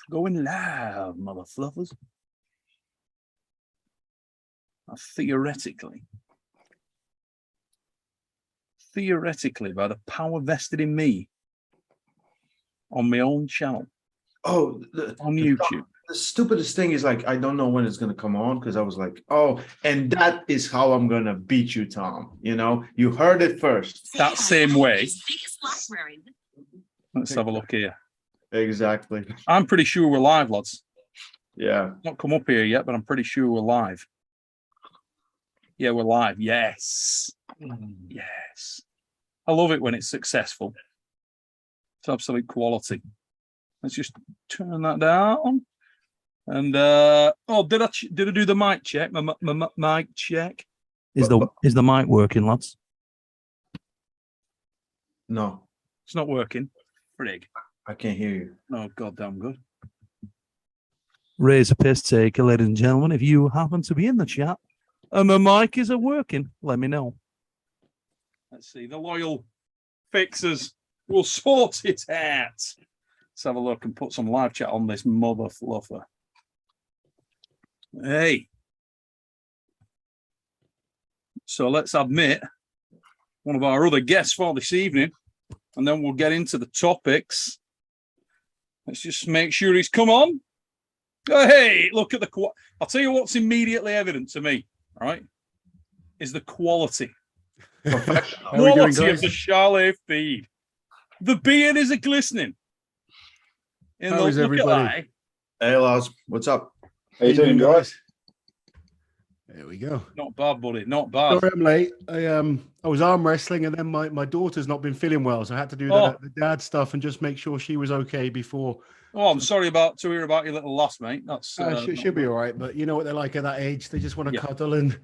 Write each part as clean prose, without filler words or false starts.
Going live, mother fluffers. Theoretically, by the power vested in me on my own channel. Oh, on YouTube. The stupidest thing is, like, I don't know when it's going to come on, because I was like, oh, and that is how I'm going to beat you, Tom. You know, you heard it first. That same way. Let's have a look here. Exactly. I'm pretty sure we're live, lads. Yeah. Not come up here yet, but I'm pretty sure we're live. Yeah, we're live. Yes. Yes. I love it when it's successful. It's absolute quality. Let's just turn that down. And oh, did I do the mic check? My mic check. Is the mic working, lads? No, it's not working. Frig. I can't hear you. No, goddamn good. Raise a piss taker, ladies and gentlemen. If you happen to be in the chat and the mic isn't working, let me know. Let's see. The loyal fixers will sort it out. Let's have a look and put some live chat on this mother fluffer. Hey. So let's admit one of our other guests for this evening, and then we'll get into the topics. Let's just make sure he's come on. Oh, hey, look at the I'll tell you what's immediately evident to me, all right, is the quality. Quality of the Charlotte feed. The beard is a glistening. How is everybody? Hey, Lars, what's up? How you doing, guys? There we go. Not bad, buddy. Not bad. Sorry I'm late. I was arm wrestling, and then my daughter's not been feeling well, so I had to do the dad stuff and just make sure she was okay before. Oh, I'm sorry to hear about your little lass, mate. That's she'll be all right, but you know what they're like at that age. They just want to cuddle, and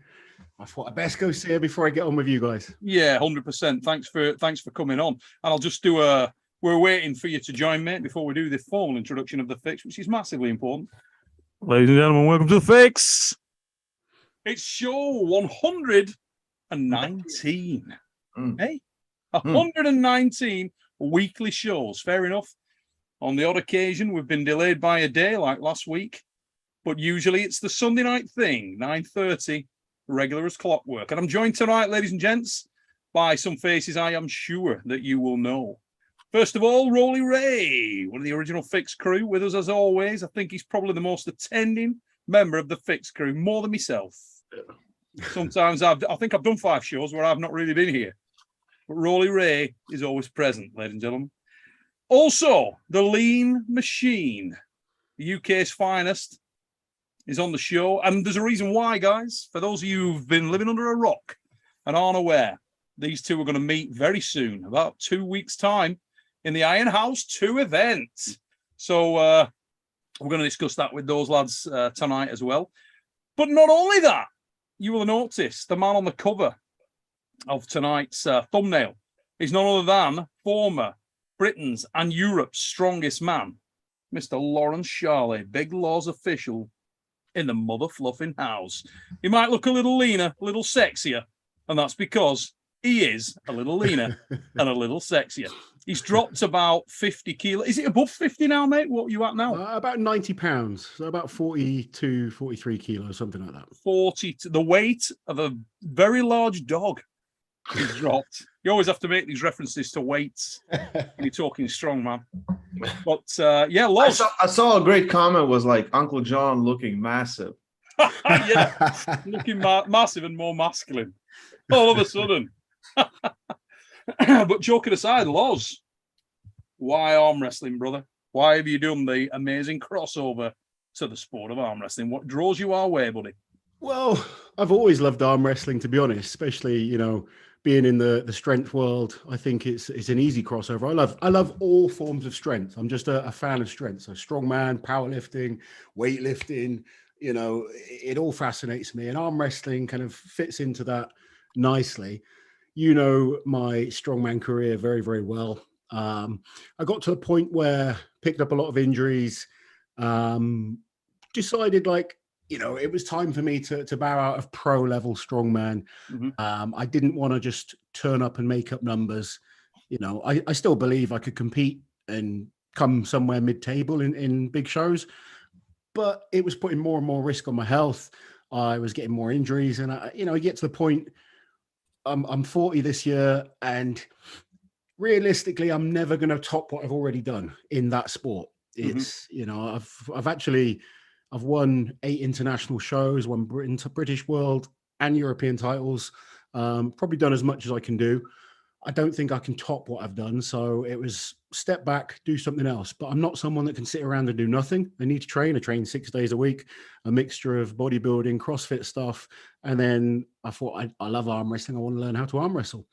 I thought I'd best go see her before I get on with you guys. Yeah, 100%. Thanks for coming on. And I'll just do we're waiting for you to join, mate, before we do the formal introduction of the fix, which is massively important. Ladies and gentlemen, welcome to the fix. It's show 119. Hey, 119 weekly shows. Fair enough. On the odd occasion, we've been delayed by a day, like last week, but usually it's the Sunday night thing, 9:30, regular as clockwork. And I'm joined tonight, ladies and gents, by some faces I am sure that you will know. First of all, Rolly Ray, one of the original Fix crew, with us as always. I think he's probably the most attending member of the Fix crew, more than myself. Sometimes I think I've done 5 shows where I've not really been here. But Rolly Ray is always present, ladies and gentlemen. Also, the Lean Machine, the UK's finest, is on the show. And there's a reason why, guys. For those of you who've been living under a rock and aren't aware, these two are going to meet very soon, about 2 weeks' time, in the Iron House 2 event. So we're going to discuss that with those lads tonight as well. But not only that, you will notice the man on the cover of tonight's thumbnail is none other than former Britain's and Europe's strongest man, Mr. Lawrence Charley, Big Law's official in the mother fluffing house. He might look a little leaner, a little sexier, and that's because he is a little leaner and a little sexier. He's dropped about 50 kilos. Is it above 50 now, mate? What are you at now? About 90 pounds. So about 42, 43 kilos, something like that. 40, the weight of a very large dog is dropped. You always have to make these references to weights when you're talking strong, man. But yeah, Loz. I saw a great comment was like Uncle John looking massive. Yeah, looking massive and more masculine all of a sudden. But joking aside, Loz, why arm wrestling, brother? Why have you done the amazing crossover to the sport of arm wrestling? What draws you our way, buddy? Well, I've always loved arm wrestling, to be honest, especially, you know, being in the strength world. I think it's an easy crossover. I love all forms of strength. I'm just a fan of strength. So strongman, powerlifting, weightlifting, you know, it all fascinates me. And arm wrestling kind of fits into that nicely. You know my strongman career very, very well. I got to a point where picked up a lot of injuries, decided like, you know, it was time for me to bow out of pro level strongman. I didn't want to just turn up and make up numbers. You know, I still believe I could compete and come somewhere mid-table in big shows, but it was putting more and more risk on my health. I was getting more injuries, and I get to the point. I'm 40 this year, and realistically, I'm never going to top what I've already done in that sport. It's I've won 8 international shows, won British World and European titles. Probably done as much as I can do. I don't think I can top what I've done. So it was step back, do something else. But I'm not someone that can sit around and do nothing. I need to train. I train 6 days a week, a mixture of bodybuilding, CrossFit stuff. And then I thought, I love arm wrestling. I want to learn how to arm wrestle.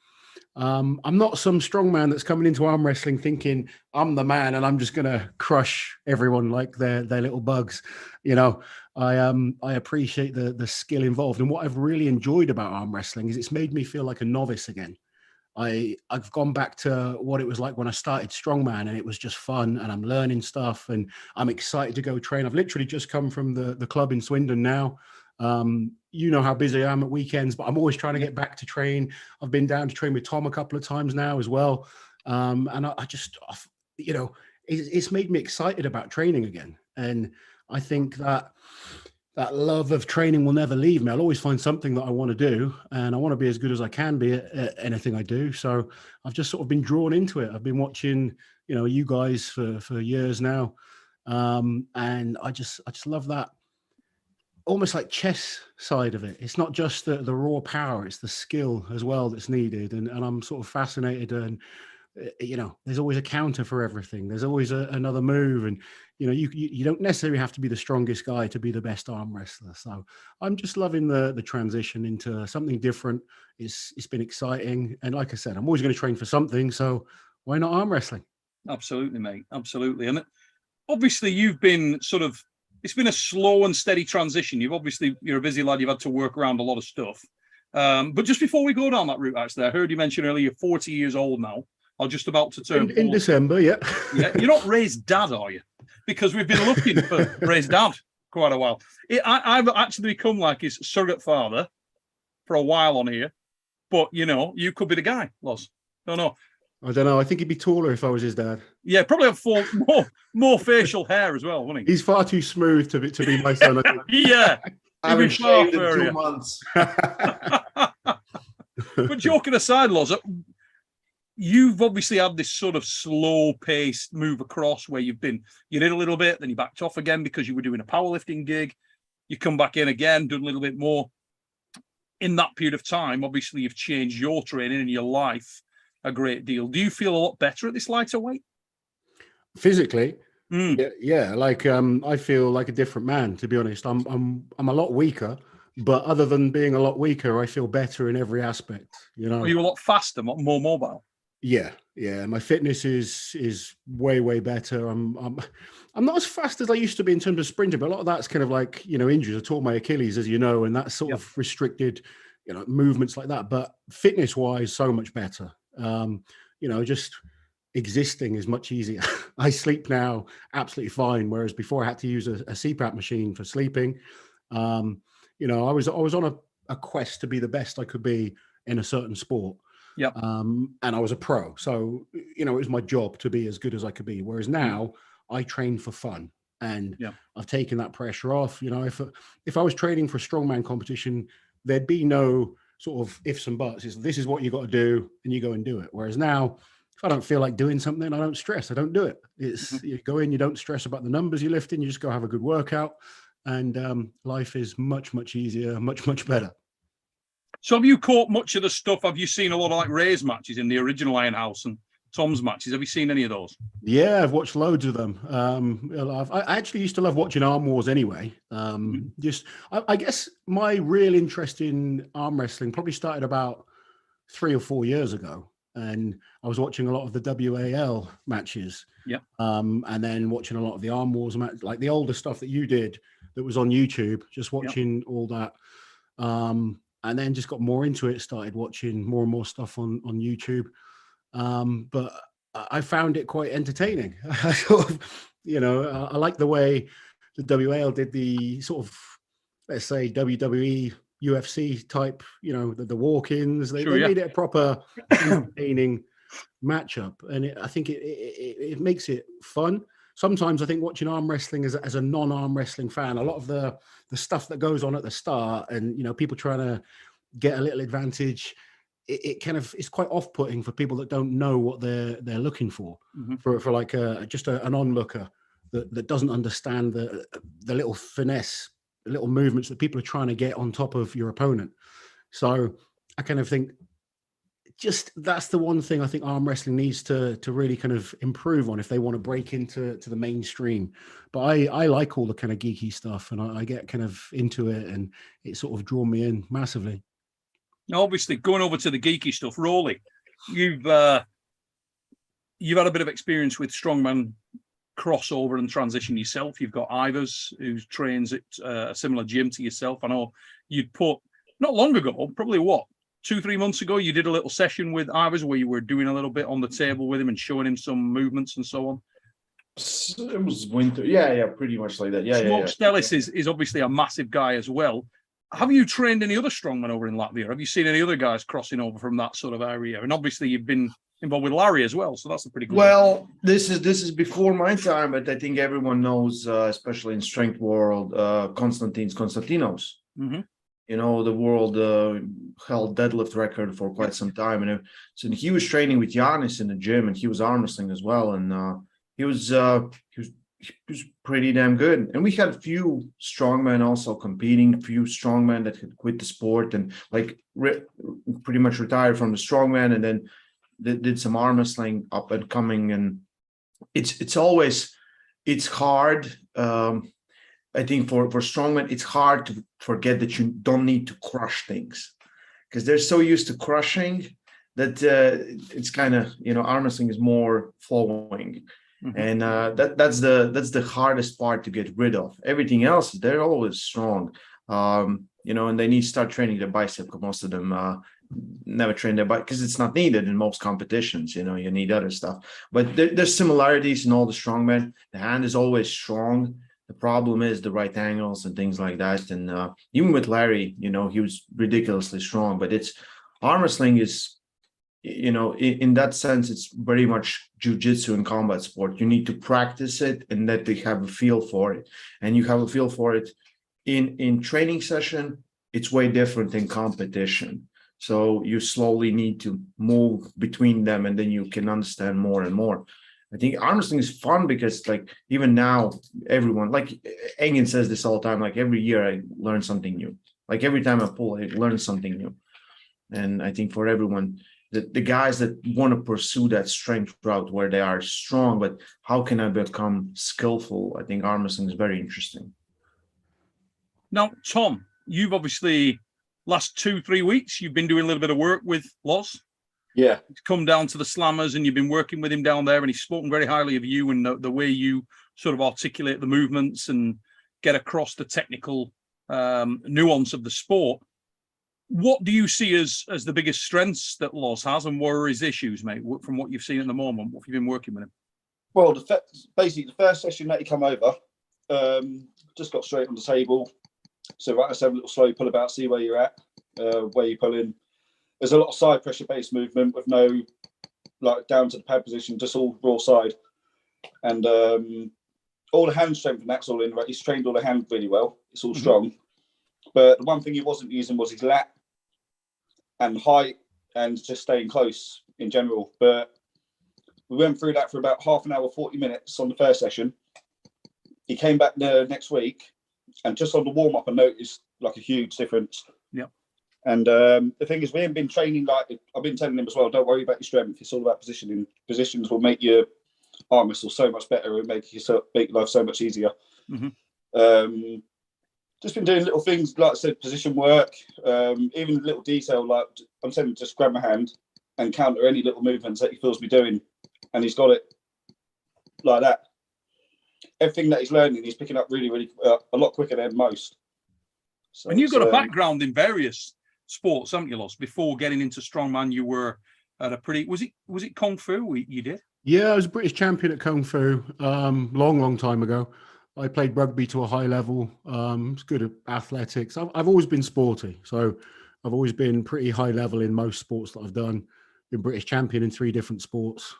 I'm not some strong man that's coming into arm wrestling thinking I'm the man and I'm just going to crush everyone like their little bugs. I appreciate the skill involved. And what I've really enjoyed about arm wrestling is it's made me feel like a novice again. I've gone back to what it was like when I started strongman, and it was just fun, and I'm learning stuff, and I'm excited to go train. I've literally just come from the club in Swindon now. You know how busy I am at weekends, but I'm always trying to get back to train. I've been down to train with Tom a couple of times now as well. And it's made me excited about training again. And I think that love of training will never leave me. I'll always find something that I want to do, and I want to be as good as I can be at anything I do. So I've just sort of been drawn into it. I've been watching, you guys for years now. And I just love that almost like chess side of it. It's not just the raw power, it's the skill as well that's needed. And I'm sort of fascinated, and there's always a counter for everything. There's always another move, and you don't necessarily have to be the strongest guy to be the best arm wrestler. So I'm just loving the transition into something different. It's been exciting, and like I said, I'm always going to train for something, so why not arm wrestling? Absolutely, mate, absolutely. And obviously you've been it's been a slow and steady transition. You're a busy lad, you've had to work around a lot of stuff. But just before we go down that route, actually, I heard you mention earlier you're 40 years old now, or just about to turn in December. Yeah. You're not Ray's dad, are you? Because we've been looking for Ray's dad quite a while. I've actually become like his surrogate father for a while on here, but you could be the guy, Loz. Don't know. I don't know. I think he'd be taller if I was his dad. Yeah, probably have more facial hair as well, wouldn't he? He's far too smooth to be my son, I think. Yeah. I haven't shaved in 2 months. But joking aside, Loz, you've obviously had this sort of slow-paced move across where you did a little bit, then you backed off again because you were doing a powerlifting gig. You come back in again, done a little bit more. In that period of time, obviously, you've changed your training and your life a great deal. Do you feel a lot better at this lighter weight? Physically? Yeah. Like I feel like a different man, to be honest. I'm a lot weaker, but other than being a lot weaker, I feel better in every aspect. Are you a lot faster, more mobile? Yeah. My fitness is way better. I'm not as fast as I used to be in terms of sprinting, but a lot of that's kind of like injuries. I tore my Achilles, as you know, and that's sort of restricted movements like that. But fitness wise, so much better. Just existing is much easier. I sleep now absolutely fine, whereas before I had to use a CPAP machine for sleeping. I was on a quest to be the best I could be in a certain sport. Yeah. And I was a pro, so it was my job to be as good as I could be. Whereas now I train for fun, and I've taken that pressure off. If I was training for a strongman competition, there'd be no sort of ifs and buts. This is what you got to do, and you go and do it. Whereas now, if I don't feel like doing something, I don't stress. I don't do it. You go in, you don't stress about the numbers you're lifting. You just go have a good workout, and life is much easier, much better. So have you caught much of the stuff? Have you seen a lot of like Ray's matches in the original Iron House and Tom's matches? Have you seen any of those? Yeah, I've watched loads of them. I actually used to love watching Arm Wars anyway. I guess my real interest in arm wrestling probably started about 3 or 4 years ago. And I was watching a lot of the WAL matches. Yeah. And then watching a lot of the Arm Wars, like the older stuff that you did that was on YouTube, just watching all that. And then just got more into it, started watching more and more stuff on YouTube. But I found it quite entertaining. I sort of, I like the way the WAL did the sort of, let's say, WWE, UFC type, the walk-ins. They made it a proper entertaining matchup, and I think it makes it fun. Sometimes I think watching arm wrestling as a non-arm wrestling fan, a lot of the stuff that goes on at the start, and people trying to get a little advantage, it kind of is quite off-putting for people that don't know what they're looking for. For like just an onlooker that doesn't understand the little finesse, the little movements that people are trying to get on top of your opponent. So I kind of think just that's the one thing I think arm wrestling needs to really kind of improve on if they want to break into the mainstream. But I like all the kind of geeky stuff, and I get kind of into it, and it sort of drawn me in massively. Now, obviously, going over to the geeky stuff, Rolly, you've had a bit of experience with strongman crossover and transition yourself. You've got Ivers, who trains at a similar gym to yourself. I know you'd put, not long ago, probably 2-3 months ago, you did a little session with Ivers where you were doing a little bit on the table with him and showing him some movements and so on. It was winter. Yeah, pretty much like that. Smoke Stellis is obviously a massive guy as well. Have you trained any other strongmen over in Latvia? Have you seen any other guys crossing over from that sort of area? And obviously you've been involved with Larry as well, so that's a pretty good Well, this is before my time, but I think everyone knows, especially in strength world, Konstantinos. The world held deadlift record for quite some time, and so he was training with Giannis in the gym, and he was arm wrestling as well, and he was pretty damn good. And we had a few strongmen also competing, few strongmen that had quit the sport and pretty much retired from the strongman, and then did some arm wrestling up and coming. And it's hard. I think for strongmen, it's hard to forget that you don't need to crush things, because they're so used to crushing that it's kind of, arm wrestling is more flowing. And that's the hardest part to get rid of. Everything else, they're always strong, and they need to start training their bicep, because most of them never train their bicep because it's not needed in most competitions. You need other stuff, but there's similarities in all the strongmen. The hand is always strong. The problem is the right angles and things like that. And even with Larry, he was ridiculously strong, but arm wrestling is, in that sense, it's very much jiu-jitsu and combat sport. You need to practice it and that they have a feel for it. And you have a feel for it in training session. It's way different in competition. So you slowly need to move between them, and then you can understand more and more. I think arm wrestling is fun because, even now, everyone, Engin says this all the time, every year I learn something new. Every time I pull, I learn something new. And I think for everyone, the guys that want to pursue that strength route where they are strong, but how can I become skillful? I think arm wrestling is very interesting. Now, Tom, you've obviously, last 2-3 weeks, you've been doing a little bit of work with Loz. Yeah. He's come down to the Slammers and you've been working with him down there, and he's spoken very highly of you and the way you sort of articulate the movements and get across the technical nuance of the sport. What do you see as the biggest strengths that Loz has, and what are his issues, mate, from what you've seen at the moment? What have you been working with him? Well, basically, the first session that he come over, just got straight on the table. So, right, let's have a little slow pull about, see where you're at, where you're pulling. There's a lot of side pressure based movement with no down to the pad position, just all raw side. And all the hand strength and that's all in. Right? He's trained all the hand really well. It's all strong. But the one thing he wasn't using was his lat and height and just staying close in general. But we went through that for about half an hour, 40 minutes on the first session. He came back the next week, and just on the warm up, I noticed a huge difference. Yeah. And the thing is, we haven't been training I've been telling him as well, don't worry about your strength. It's all about positioning. Positions will make your arm wrestle so much better and make your life so much easier. Just been doing little things, like I said, position work, even little detail, I'm saying just grab my hand and counter any little movements that he feels me doing. And he's got it like that. Everything that he's learning, he's picking up really, really a lot quicker than most. So, and you've got a background in various sports, haven't you, Loz? Before getting into strongman, you were at a pretty, was it Kung Fu you did? Yeah, I was a British champion at Kung Fu long time ago. I played rugby to a high level. I was good at athletics. I've always been sporty, so I've always been pretty high level in most sports that I've done. been British champion in 3 different sports.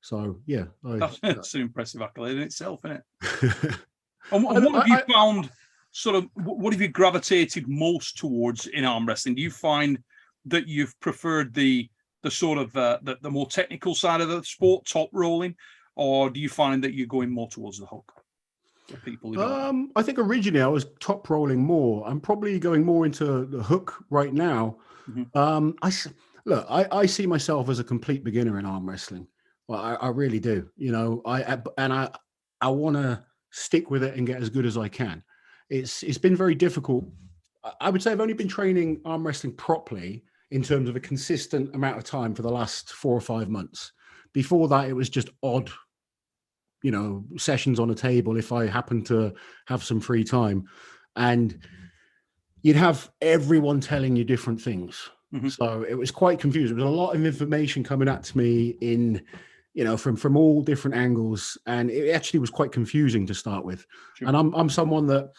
So yeah, that's an impressive accolade in itself, isn't it? And what have you found? Sort of, what have you gravitated most towards in arm wrestling? Do you find that you've preferred the sort of the more technical side of the sport, top rolling, or do you find that you're going more towards the hook? People who I think originally I was top rolling more. I'm probably going more into the hook right now. I see myself as a complete beginner in arm wrestling. Well, I really do. You know, I want to stick with it and get as good as I can. It's been very difficult. I would say I've only been training arm wrestling properly in terms of a consistent amount of time for the last 4 or 5 months. Before that, it was just odd, you know, sessions on a table if I happened to have some free time. And you'd have everyone telling you different things. So it was quite confusing. There was a lot of information coming at me in, you know, from all different angles. And it actually was quite confusing to start with. Sure. And I'm someone that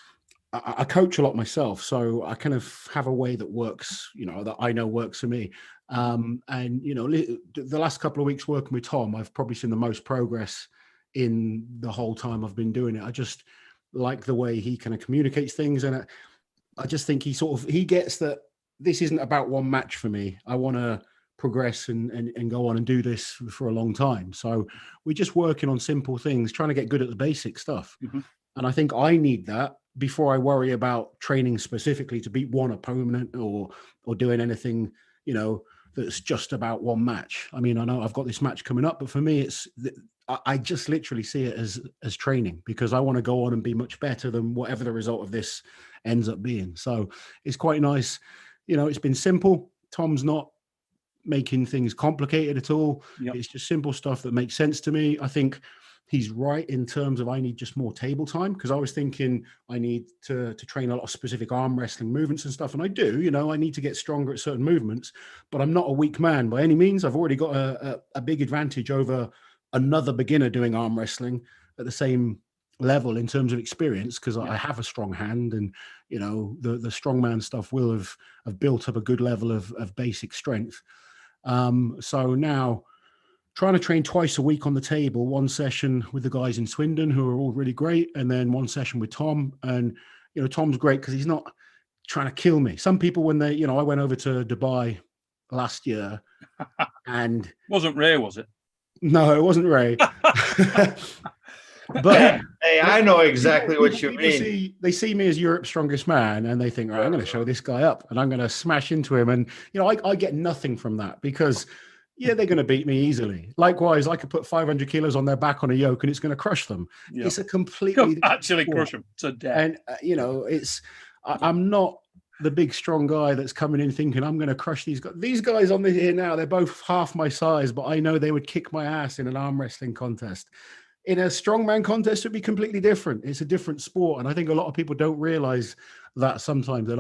I coach a lot myself. So I kind of have a way that works, you know, that I know works for me. And, you know, the last couple of weeks working with Tom, I've probably seen the most progress in the whole time I've been doing it. I just like the way he kind of communicates things. And I just think he gets that this isn't about one match for me. I want to progress and go on and do this for a long time. So we're just working on simple things, trying to get good at the basic stuff. And I think I need that before I worry about training specifically to beat one opponent or doing anything, you know, that's just about one match. I mean, I know I've got this match coming up, but for me, I just literally see it as training, because I want to go on and be much better than whatever the result of this ends up being. So it's quite nice. You know, it's been simple. Tom's not making things complicated at all. It's just simple stuff that makes sense to me. I think he's right in terms of I need just more table time, because I was thinking I need to train a lot of specific arm wrestling movements and stuff. And I do, you know, I need to get stronger at certain movements, but I'm not a weak man by any means. I've already got a big advantage over another beginner doing arm wrestling at the same level in terms of experience, because I have a strong hand, and, you know, the strongman stuff will have built up a good level of basic strength. So now trying to train twice a week on the table, one session with the guys in Swindon who are all really great, and then one session with Tom. And, you know, Tom's great because he's not trying to kill me. Some people, when they, you know, I went over to Dubai last year and wasn't Ray, was it? No, it wasn't Ray. But hey, I know exactly what you mean. They see me as Europe's strongest man, and they think, right, I'm going to show this guy up, and I'm going to smash into him. And, you know, I get nothing from that, because they're going to beat me easily. Likewise, I could put 500 kilos on their back on a yoke, and it's going to crush them. It's a completely actually crush them to death. And you know, I'm not the big strong guy that's coming in thinking I'm going to crush these guys. These guys on the here now, they're both half my size, but I know they would kick my ass in an arm wrestling contest. In a strongman contest, it'd be completely different. It's a different sport. And I think a lot of people don't realize that sometimes, that,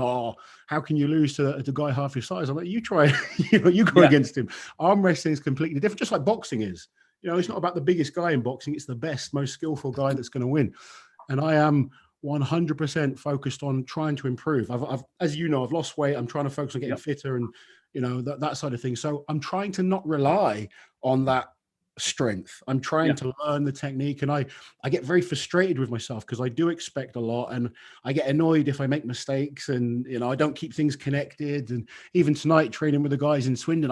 how can you lose to a guy half your size? I'm like, you try, you go against him. Arm wrestling is completely different, just like boxing is. You know, it's not about the biggest guy in boxing. It's the best, most skillful guy that's going to win. And I am 100% focused on trying to improve. I've, as you know, I've lost weight. I'm trying to focus on getting fitter and, you know, that side of things. So I'm trying to not rely on that strength. I'm trying to learn the technique, and I get very frustrated with myself because I do expect a lot, and I get annoyed if I make mistakes, and, you know, I don't keep things connected. And even tonight, training with the guys in Swindon,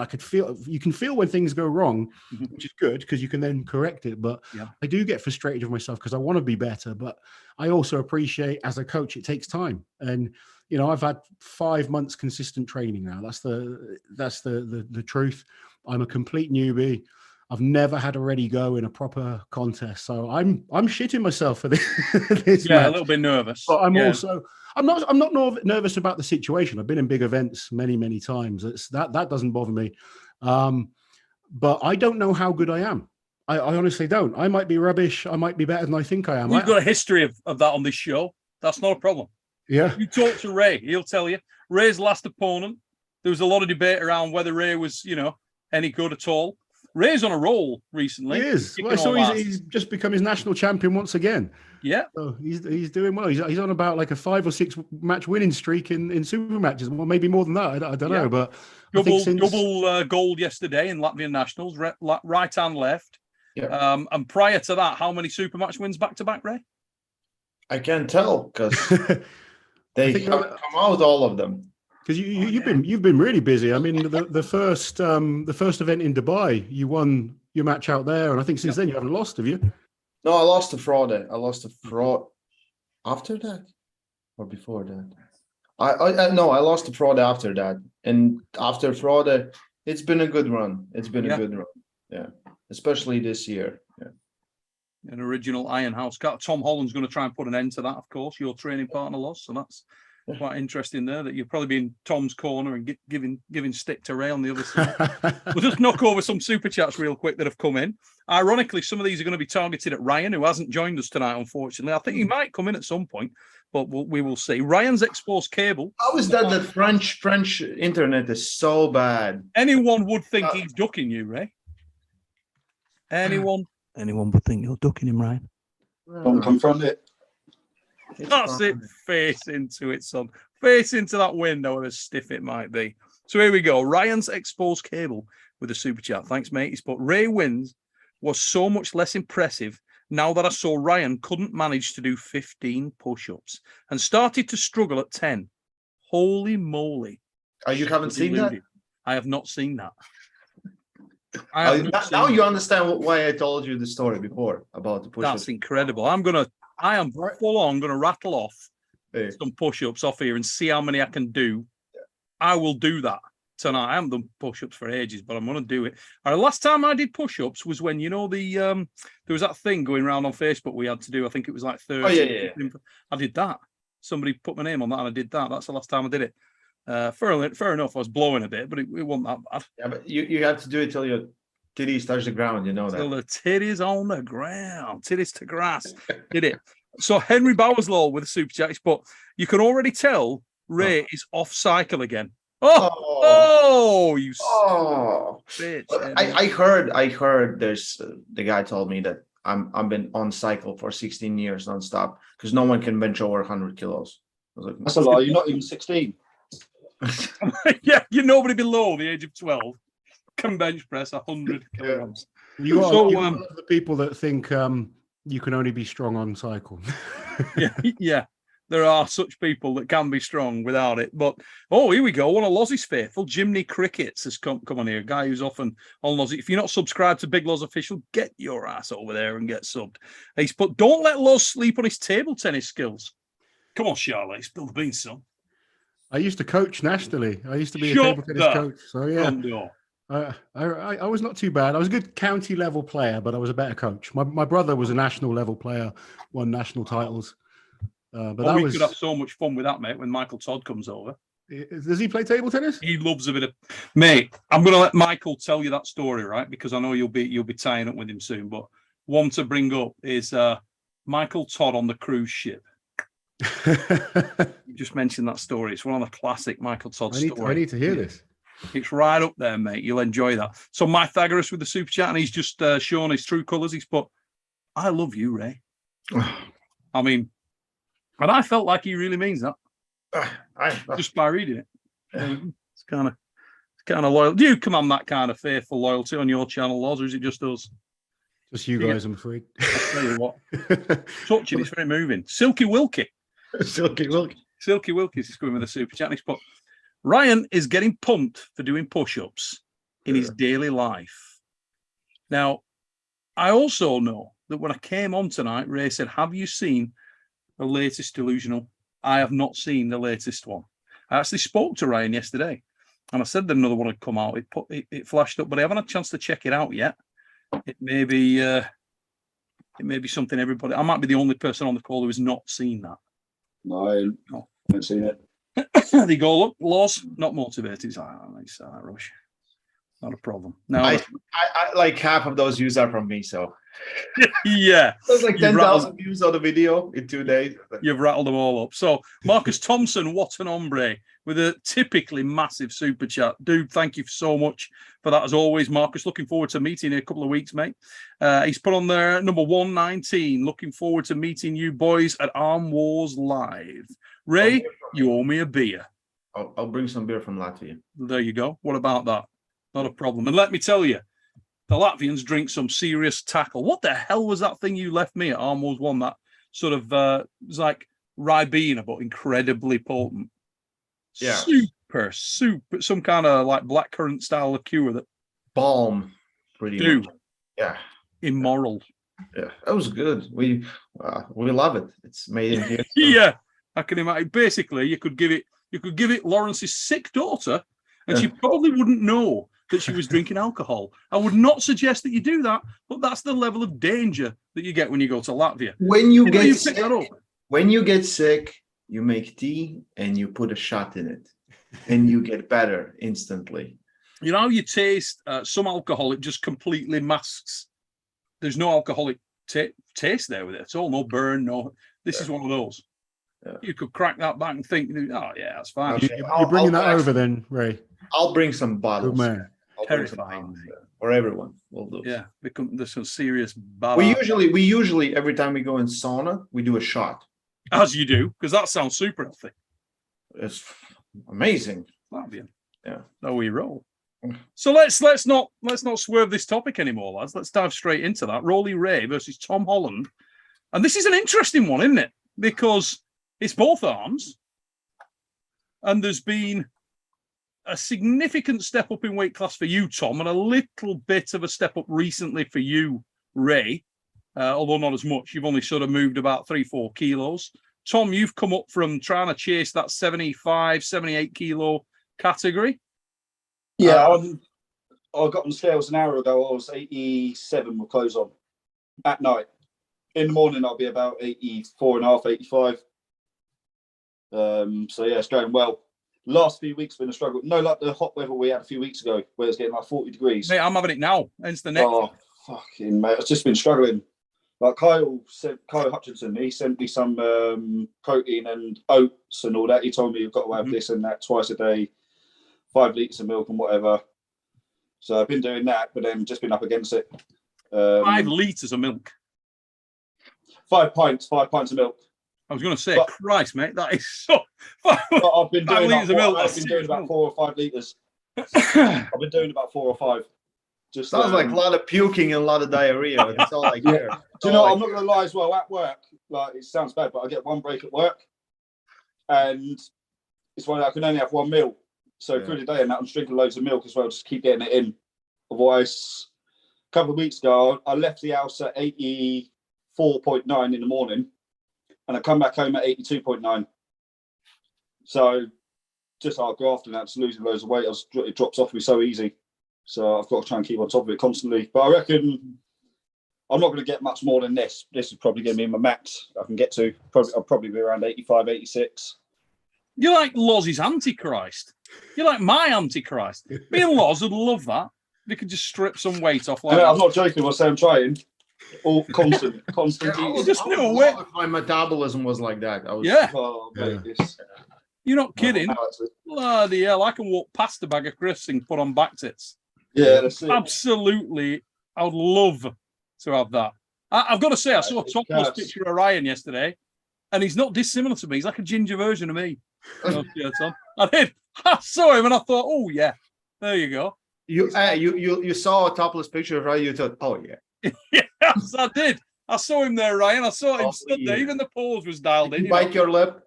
you can feel when things go wrong, which is good because you can then correct it. But I do get frustrated with myself because I want to be better, but I also appreciate, as a coach, it takes time. And, you know, I've had 5 months consistent training now. That's the truth. I'm a complete newbie. I've never had a ready go in a proper contest, so I'm shitting myself for this. This match. A little bit nervous, but I'm also I'm not nervous about the situation. I've been in big events many times. That doesn't bother me, but I don't know how good I am. I honestly don't. I might be rubbish. I might be better than I think I am. We've got a history of that on this show. That's not a problem. Yeah, you talk to Ray, he'll tell you. Ray's last opponent, there was a lot of debate around whether Ray was, you know, any good at all. Ray's on a roll recently. He is. Well, I saw he's just become his national champion once again. Yeah. So he's doing well. He's on about like a 5 or 6 match winning streak in super matches. Well, maybe more than that. I don't know. But double gold yesterday in Latvian nationals, right and left. Yeah. And prior to that, how many super match wins back to back, Ray? I can't tell because they come out all of them. Because you've been really busy. I mean, the first event in Dubai, you won your match out there, and I think since then you haven't lost, have you? No, I lost to Friday. I lost to Friday after that or before that. I lost to Friday after that, and after Friday, it's been a good run. It's been a good run. Yeah, especially this year. Yeah. An original Iron House cat. Tom Holland's going to try and put an end to that, of course. Your training partner lost, so that's quite interesting there. That you've probably been Tom's corner and giving stick to Ray on the other side. We'll just knock over some super chats real quick that have come in. Ironically, some of these are going to be targeted at Ryan, who hasn't joined us tonight, unfortunately. I think he might come in at some point, but we will see. Ryan's exposed cable. How is that the French internet is so bad? Anyone would think he's ducking you, Ray. Anyone would think you're ducking him, Ryan. Don't confront it. That's it. Face into it, son. Face into that window, however stiff it might be. So here we go. Ryan's exposed cable with a super chat. Thanks, mate. He's put Ray wins was so much less impressive now that I saw Ryan couldn't manage to do 15 push-ups and started to struggle at 10. Holy moly. Oh, you haven't seen that? I have not seen that. Now you understand why I told you the story before about the push-ups. That's incredible. I am full on going to rattle off some push-ups off here and see how many I can do. I will do that tonight. I haven't done push-ups for ages, but I'm going to do it. The last time I did push-ups was when, you know, there was that thing going around on Facebook we had to do. I think it was like 30. Oh, yeah. I did that. Somebody put my name on that and I did that. That's the last time I did it. Fair enough. I was blowing a bit, but it wasn't that bad. Yeah, but you have to do it till your titties touch the ground. You know that. Till the titties on the ground, titties to grass. Did it? So Henry Bowerslaw with a super chat, but you can already tell Ray is off cycle again. You bitch! I heard. There's the guy told me that I've been on cycle for 16 years nonstop because no one can bench over 100 kilos. I was like, that's a lie. You're not even 16. Yeah, you're nobody below the age of 12 can bench press 100 kilograms. You are one of the people that think you can only be strong on cycle. yeah, there are such people that can be strong without it. But here we go. One of Lozzie's faithful, Jimmy Crickets, has come on here. A guy who's often on Lozzie. If you're not subscribed to Big Loz Official, get your ass over there and get subbed. He's put, don't let Loz sleep on his table tennis skills. Come on, Charlotte, spill the beans, son. I used to coach nationally. I used to be a table tennis coach. So yeah, I was not too bad. I was a good county level player, but I was a better coach. My brother was a national level player, won national titles. But we could have so much fun with that, mate. When Michael Todd comes over, does he play table tennis? He loves a bit of. Mate, I'm going to let Michael tell you that story, right? Because I know you'll be tying up with him soon. But one to bring up is Michael Todd on the cruise ship. You just mentioned that story. It's one of the classic Michael Todd stories. I need to hear this. It's right up there, mate. You'll enjoy that. So Pythagoras with the super chat, and he's just shown his true colours. He's put, I love you, Ray. I mean, and I felt like he really means that. Just by reading it. It's kind of loyal. Do you command that kind of faithful loyalty on your channel, Loz, or is it just us? Just you guys, I'm afraid. I'll tell you what. Touching, it's very moving. Silky Wilkie. Silky Wilkie's is coming with a super chat. He's put, Ryan is getting pumped for doing push-ups in his daily life. Now, I also know that when I came on tonight, Ray said, have you seen the latest delusional? I have not seen the latest one. I actually spoke to Ryan yesterday, and I said that another one had come out. It flashed up, but I haven't had a chance to check it out yet. It may be something everybody. I might be the only person on the call who has not seen that. No, I haven't seen it. They go, look, Loz, not motivated. He's like, oh, nice, rush. Not a problem. No, I like half of those views are from me, so yeah. there's like 10,000 views on the video in 2 days. You've rattled them all up. So Marcus Thompson, what an hombre, with a typically massive super chat. Dude, thank you so much for that as always, Marcus. Looking forward to meeting you in a couple of weeks, mate. He's put on there number 119. Looking forward to meeting you boys at Arm Wars Live. Ray, you owe me a beer. I'll bring some beer from Latvia. There you go. What about that? Not a problem. And let me tell you, the Latvians drink some serious tackle. What the hell was that thing you left me at Arm Wars 1? That sort of it was like Ribena, but incredibly potent. Yeah. Super, some kind of like blackcurrant style liqueur that Balm, pretty much. Yeah. Immoral. Yeah, that was good. We love it. It's made in here. So. Yeah, I can imagine. Basically, you could give it Lawrence's sick daughter, and she probably wouldn't know that she was drinking alcohol. I would not suggest that you do that, but that's the level of danger that you get when you go to Latvia. When you get sick, you make tea and you put a shot in it, and you get better instantly. You know how you taste some alcohol, it just completely masks. There's no alcoholic taste there with it at all. No burn, no. This is one of those. Yeah. You could crack that back and think, oh, yeah, that's fine. Okay. You're bringing that over then, Ray? I'll bring some bottles. Good man. Terrifying. For everyone. We'll do. Yeah, there's some serious balance. We usually, every time we go in sauna, we do a shot. As you do, because that sounds super healthy. It's amazing. Latvian. Yeah. No, we roll. So let's not swerve this topic anymore, lads. Let's dive straight into that. Rolly Ray versus Tom Holland. And this is an interesting one, isn't it? Because it's both arms. And there's been a significant step up in weight class for you, Tom, and a little bit of a step up recently for you, Ray. Although not as much. You've only sort of moved about 3-4 kilos. Tom, you've come up from trying to chase that 75, 78 kilo category. Yeah, I got on the scales an hour ago. I was 87 with clothes on at night. In the morning, I'll be about 84.5, 85. So yeah, it's going well. Last few weeks have been a struggle. No, like the hot weather we had a few weeks ago, where it's getting like 40 degrees. Mate, I'm having it now. Hence the neck. Oh, fucking mate. I've just been struggling. Like Kyle Hutchinson, he sent me some protein and oats and all that. He told me you've got to have this and that twice a day, 5 litres of milk and whatever. So I've been doing that, but then just been up against it. 5 litres of milk. 5 pints of milk. I was going to say, Christ, mate, that is so. I've been doing litres of milk. I've been doing about 4 or 5 litres. I've been doing about 4 or 5. Just sounds like a lot of puking and a lot of diarrhea. That's all I hear. Do you know? I'm not going to lie as well. At work, like it sounds bad, but I get one break at work, and it's one I can only have 1 meal. So through the day, and that I'm just drinking loads of milk as well. Just keep getting it in. Otherwise, a couple of weeks ago, I left the house at 84.9 in the morning, and I come back home at 82.9. So just our grafting, that's losing loads of weight. It drops off me so easy. So I've got to try and keep on top of it constantly. But I reckon I'm not going to get much more than this. This is probably going to be my max I can get to. I'll probably be around 85, 86. You're like Loz's Antichrist. You're like my Antichrist. Me and Loz would love that. They could just strip some weight off. Like I'm not joking when I say I'm trying. All constant. Just no way. My metabolism was like that. You're not kidding. Bloody hell, I can walk past a bag of crisps and put on back tits. Yeah, that's it. Absolutely. I would love to have that. I've got to say, I saw a topless picture of Ryan yesterday, and he's not dissimilar to me. He's like a ginger version of me. No shirt on. I did. I saw him and I thought, oh yeah, there you go. You saw a topless picture of Ryan. You thought, oh yeah. Yes, I did. I saw him there, Ryan. I saw him stood there. Even the pose was dialed in. You bite your lip.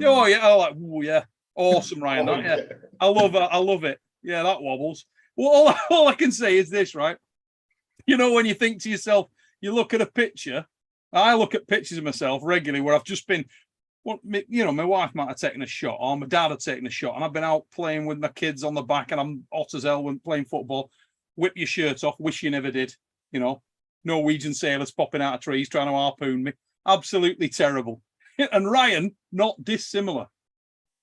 Oh yeah. Oh, like, oh yeah. Awesome, Ryan. Yeah. I love it. I love it. Yeah, that wobbles. Well, all I can say is this, right? You know, when you think to yourself, you look at a picture. I look at pictures of myself regularly where I've just been, you know, my wife might have taken a shot or my dad had taken a shot and I've been out playing with my kids on the back and I'm hot as hell when playing football. Whip your shirt off. Wish you never did. You know, Norwegian sailors popping out of trees trying to harpoon me. Absolutely terrible. And Ryan, not dissimilar.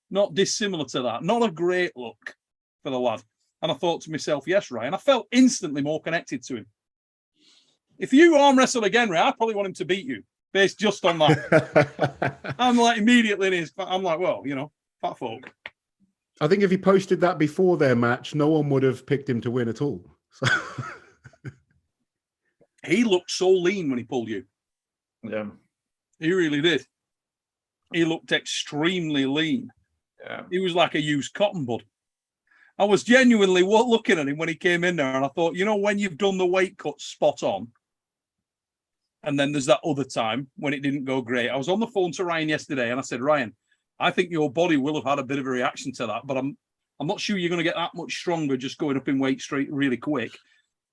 Not dissimilar to that. Not a great look for the lad. And I thought to myself, yes, Ryan, I felt instantly more connected to him. If you arm wrestle again, Ray, I probably want him to beat you based just on that. I'm like immediately in his, I'm like, well, you know, fat folk. I think if he posted that before their match, no one would have picked him to win at all. So. He looked so lean when he pulled you. Yeah. He really did. He looked extremely lean. Yeah. He was like a used cotton bud. I was genuinely looking at him when he came in there, and I thought, you know, when you've done the weight cut spot on, and then there's that other time when it didn't go great. I was on the phone to Ryan yesterday, and I said, Ryan, I think your body will have had a bit of a reaction to that, but I'm not sure you're going to get that much stronger just going up in weight straight really quick.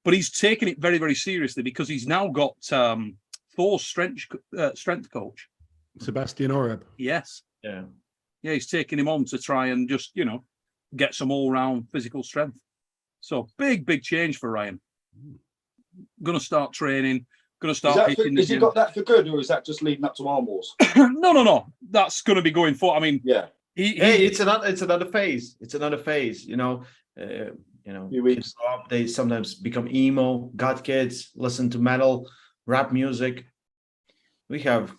But he's taken it very, very seriously because he's now got Thor's strength coach. Sebastian Oreb. Yes. Yeah. Yeah, he's taking him on to try and just, you know, get some all-round physical strength. So big, big change for Ryan. Going to start training. Going to start hitting the gym. Has he got that for good, or is that just leading up to Arm Wars? No. That's going to be going for. I mean, yeah. It's another phase. It's another phase. You know, kids grow up, they sometimes become emo. Got kids, listen to metal, rap music. We have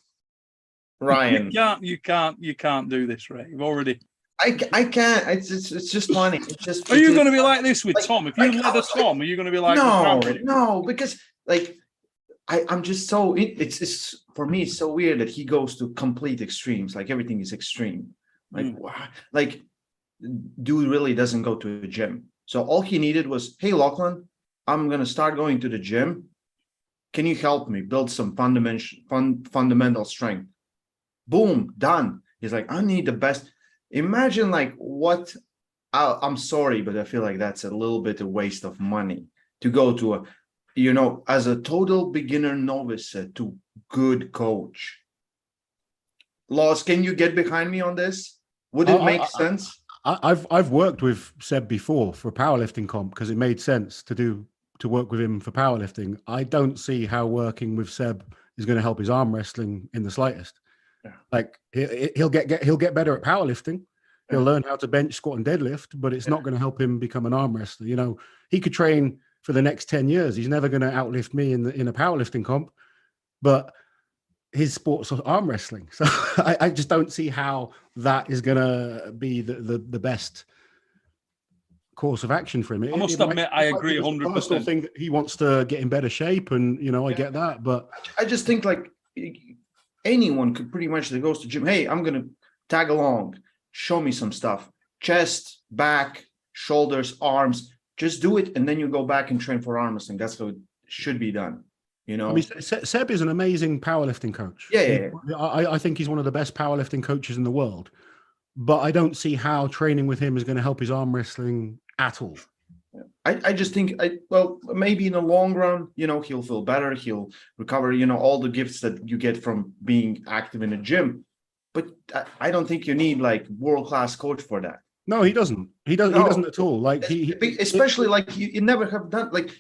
Ryan. You can't do this, Ray. You've already. I can't. It's just funny. It's just. Are you going to be like this with Tom? If you let us Tom, are you going to be like? No, because like. I'm just so it's for me it's so weird that he goes to complete extremes, like everything is extreme, like like dude really doesn't go to the gym. So all he needed was, hey Lachlan, I'm gonna start going to the gym, can you help me build some fundamental strength? Boom, done. He's like, I need the best. Imagine like what I'm sorry, but I feel like that's a little bit of waste of money to go to a, you know, as a total beginner novice to good coach. Laws, can you get behind me on this? Would it make sense? I've worked with Seb before for a powerlifting comp because it made sense to work with him for powerlifting. I don't see how working with Seb is going to help his arm wrestling in the slightest. Yeah. Like he'll get better at powerlifting. He'll learn how to bench, squat, and deadlift, but it's not going to help him become an arm wrestler. You know, he could train for the next 10 years. He's never going to outlift me in a powerlifting comp, but his sport's arm wrestling. So I just don't see how that is going to be the best course of action for him. I must admit, I agree 100%. Personal thing that he wants to get in better shape, and you know, I get that, but I just think like anyone could pretty much that goes to gym. Hey, I'm going to tag along, show me some stuff, chest, back, shoulders, arms. Just do it, and then you go back and train for arm wrestling. That's how it should be done. You know, I mean, Seb is an amazing powerlifting coach. Yeah. I think he's one of the best powerlifting coaches in the world. But I don't see how training with him is going to help his arm wrestling at all. I just think, well, maybe in the long run, you know, he'll feel better. He'll recover, you know, all the gifts that you get from being active in a gym. But I don't think you need like world-class coach for that. No, he doesn't. He doesn't at all. Like especially like you never have done like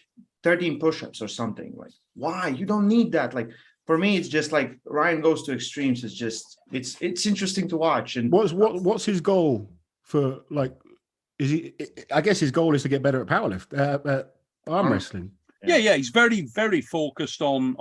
13 push-ups or something. Like, why? You don't need that. Like for me, it's just like Ryan goes to extremes. It's just it's interesting to watch. And what's his goal for like? Is he? I guess his goal is to get better at arm wrestling. Yeah. He's very, very focused on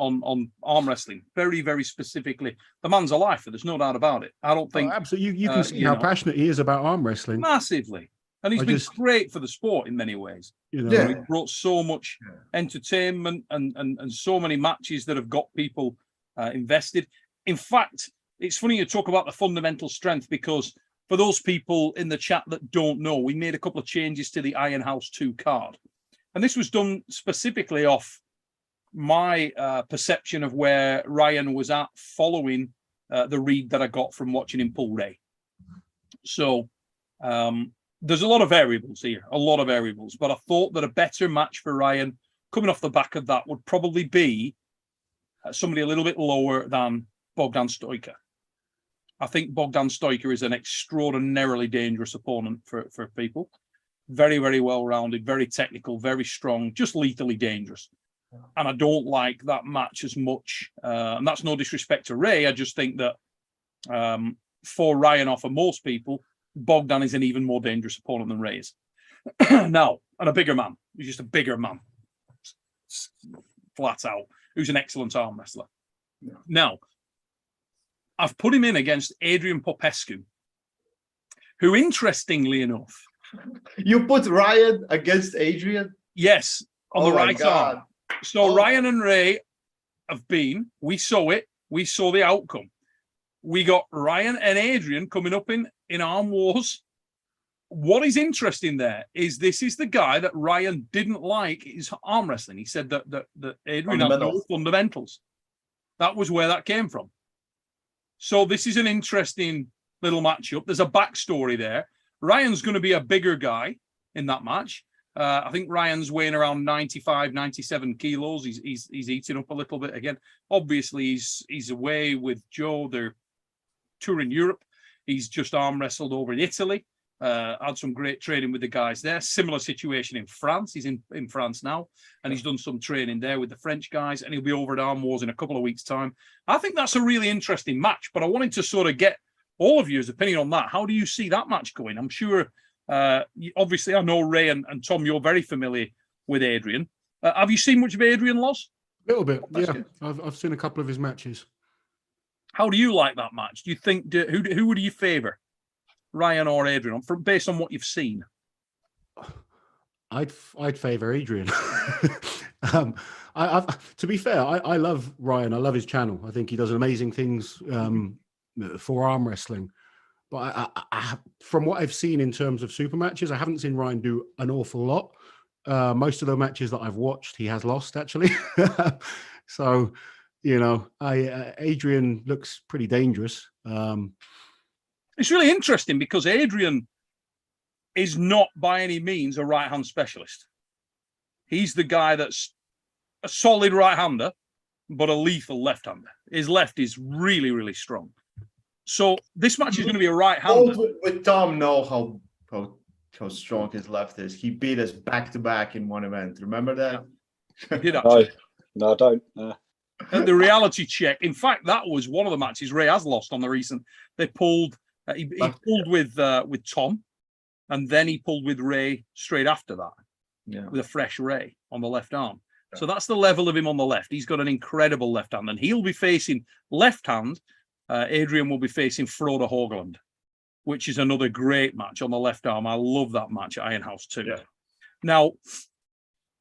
arm wrestling. Very, very specifically. The man's a lifer. There's no doubt about it. I don't think absolutely. You can see how passionate he is about arm wrestling. Massively, and he's been great for the sport in many ways. You know, he brought so much entertainment and so many matches that have got people invested. In fact, it's funny you talk about the fundamental strength because for those people in the chat that don't know, we made a couple of changes to the Iron House 2 card. And this was done specifically off my perception of where Ryan was at following the read that I got from watching him pull Ray. So there's a lot of variables here, but I thought that a better match for Ryan coming off the back of that would probably be somebody a little bit lower than Bogdan Stoica. I think Bogdan Stoica is an extraordinarily dangerous opponent for people. Very, very well-rounded, very technical, very strong, just lethally dangerous. And I don't like that match as much. And that's no disrespect to Ray. I just think that for Ryan or for most people, Bogdan is an even more dangerous opponent than Ray is. Now, and a bigger man. He's just a bigger man, flat out, who's an excellent arm wrestler. Yeah. Now, I've put him in against Adrian Popescu, who, interestingly enough, You put Ryan against Adrian? yes, on the Oh my right God. arm. So Ryan and Ray have been, we saw it, we saw the outcome. We got Ryan and Adrian coming up in arm wars. What is interesting there is this is the guy that Ryan didn't like his arm wrestling. He said that Adrian had no fundamentals. That was where that came from. So this is an interesting little matchup. There's a backstory there. Ryan's going to be a bigger guy in that match. I think Ryan's weighing around 95, 97 kilos. He's eating up a little bit again. Obviously, he's away with Joe. They're touring Europe. He's just arm wrestled over in Italy. Had some great training with the guys there. Similar situation in France. He's in France now, and he's done some training there with the French guys, and he'll be over at Arm Wars in a couple of weeks' time. I think that's a really interesting match, but I wanted to sort of get all of your opinion on that. How do you see that match going? I'm sure, obviously, I know Ray and Tom, you're very familiar with Adrian. Have you seen much of Adrian, Loz? A little bit, yeah. I've seen a couple of his matches. How do you like that match? Do you think, who would you favour? Ryan or Adrian, based on what you've seen? I'd favour Adrian. To be fair, I love Ryan. I love his channel. I think he does amazing things for arm wrestling. But I, from what I've seen in terms of super matches, I haven't seen Ryan do an awful lot. Most of the matches that I've watched, he has lost, actually. So, you know, Adrian looks pretty dangerous. It's really interesting because Adrian is not by any means a right-hand specialist. He's the guy that's a solid right-hander, but a lethal left-hander. His left is really, really strong. So this match is going to be a right-hander. With Tom know how strong his left is. He beat us back-to-back in one event. Remember that? He did actually. No, I don't. At the reality check. In fact, that was one of the matches Ray has lost on the recent. They pulled. He pulled with Tom, and then he pulled with Ray straight after that, with a fresh Ray on the left arm. So that's the level of him on the left. He's got an incredible left hand, and he'll be facing left hand. Adrian will be facing Frode Hoagland, which is another great match on the left arm. I love that match at Iron House too. Yeah. Now,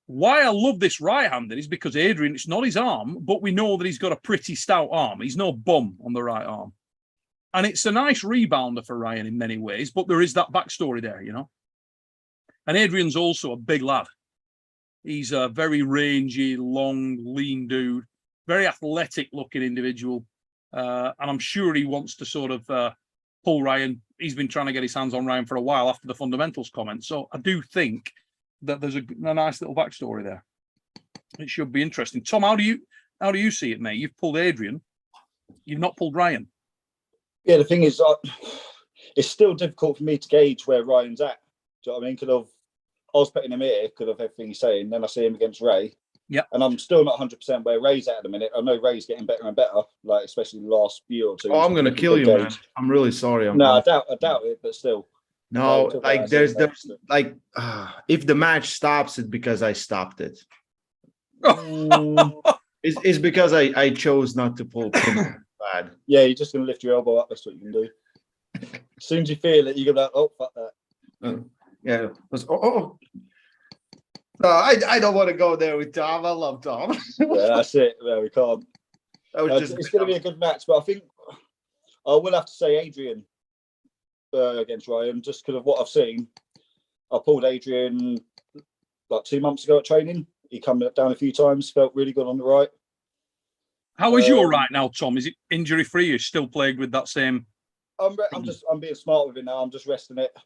why I love this right-handed is because Adrian, it's not his arm, but we know that he's got a pretty stout arm. He's no bum on the right arm. And it's a nice rebounder for Ryan in many ways, but there is that backstory there, you know. And Adrian's also a big lad. He's a very rangy, long, lean dude, very athletic-looking individual. And I'm sure he wants to sort of pull Ryan. He's been trying to get his hands on Ryan for a while after the fundamentals comment. So I do think that there's a nice little backstory there. It should be interesting. Tom, how do you see it, mate? You've pulled Adrian. You've not pulled Ryan. Yeah, the thing is, it's still difficult for me to gauge where Ryan's at. Do you know what I mean? I was putting him here because of everything he's saying. Then I see him against Ray. Yeah. And I'm still not 100% where Ray's at the minute. I know Ray's getting better and better, like especially the last year or two. Oh, I'm going to kill you, man. I'm really sorry. I doubt it, but still. No, like if the match stops, it's because I stopped it. It's because I chose not to pull pin. Bad. Yeah, you're just going to lift your elbow up. That's what you can do. As soon as you feel it, you're going to oh, fuck that. Yeah. No, I don't want to go there with Tom. I love Tom. Yeah, that's it. No, we can't. It's going to be a good match, but I think I will have to say Adrian against Ryan, just because of what I've seen. I pulled Adrian like 2 months ago at training. He come down a few times, felt really good on the right. How is your right now, Tom? Is it injury free? You're still plagued with that same? I'm being smart with it now. I'm just resting it,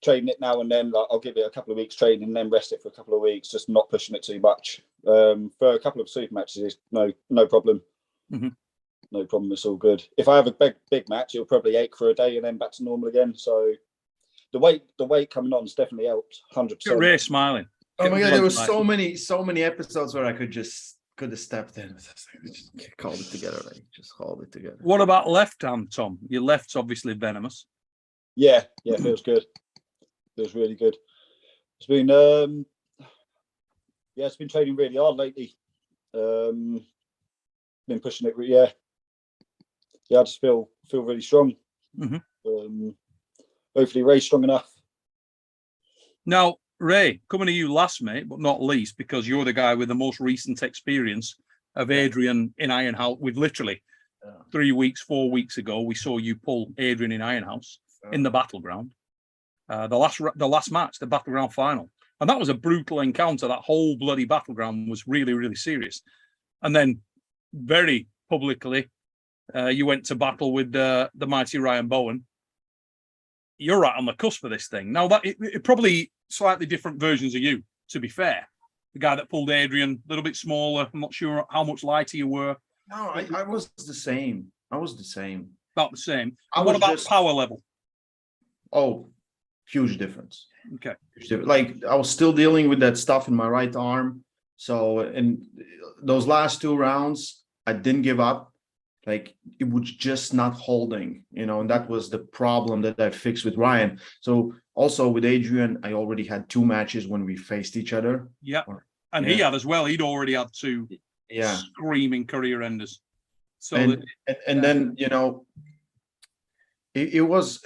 training it now and then. Like I'll give it a couple of weeks training, and then rest it for a couple of weeks, just not pushing it too much. For a couple of super matches, no problem. Mm-hmm. No problem. It's all good. If I have a big match, it'll probably ache for a day and then back to normal again. So the weight coming on has definitely helped. 100%. Ray smiling. Oh my God, there were so many episodes where I could have stepped in. Just called it together, right? Just hold it together. What about left hand, Tom? Your left's obviously venomous. Yeah, feels good. It was really good. It's been it's been training really hard lately. Been pushing it. I just feel really strong. Hopefully Ray's strong enough. Now, Ray, coming to you last, mate, but not least, because you're the guy with the most recent experience of Adrian in Ironhouse. With literally 3 weeks, 4 weeks ago, we saw you pull Adrian in Ironhouse in the Battleground. The last match, the Battleground final. And that was a brutal encounter. That whole bloody Battleground was really, really serious. And then very publicly, you went to battle with the mighty Ryan Bowen. You're right on the cusp of this thing. Now, that it probably slightly different versions of you, to be fair. The guy that pulled Adrian, a little bit smaller. I'm not sure how much lighter you were. No, I was the same. About the same. What about power level? Oh, huge difference. Okay. Like, I was still dealing with that stuff in my right arm. So in those last 2 rounds, I didn't give up. Like, it was just not holding, and that was the problem that I fixed with Ryan. So also with Adrian, I already had 2 matches when we faced each other. Yeah. And he had as well. He'd already had 2 screaming career enders. So then, it was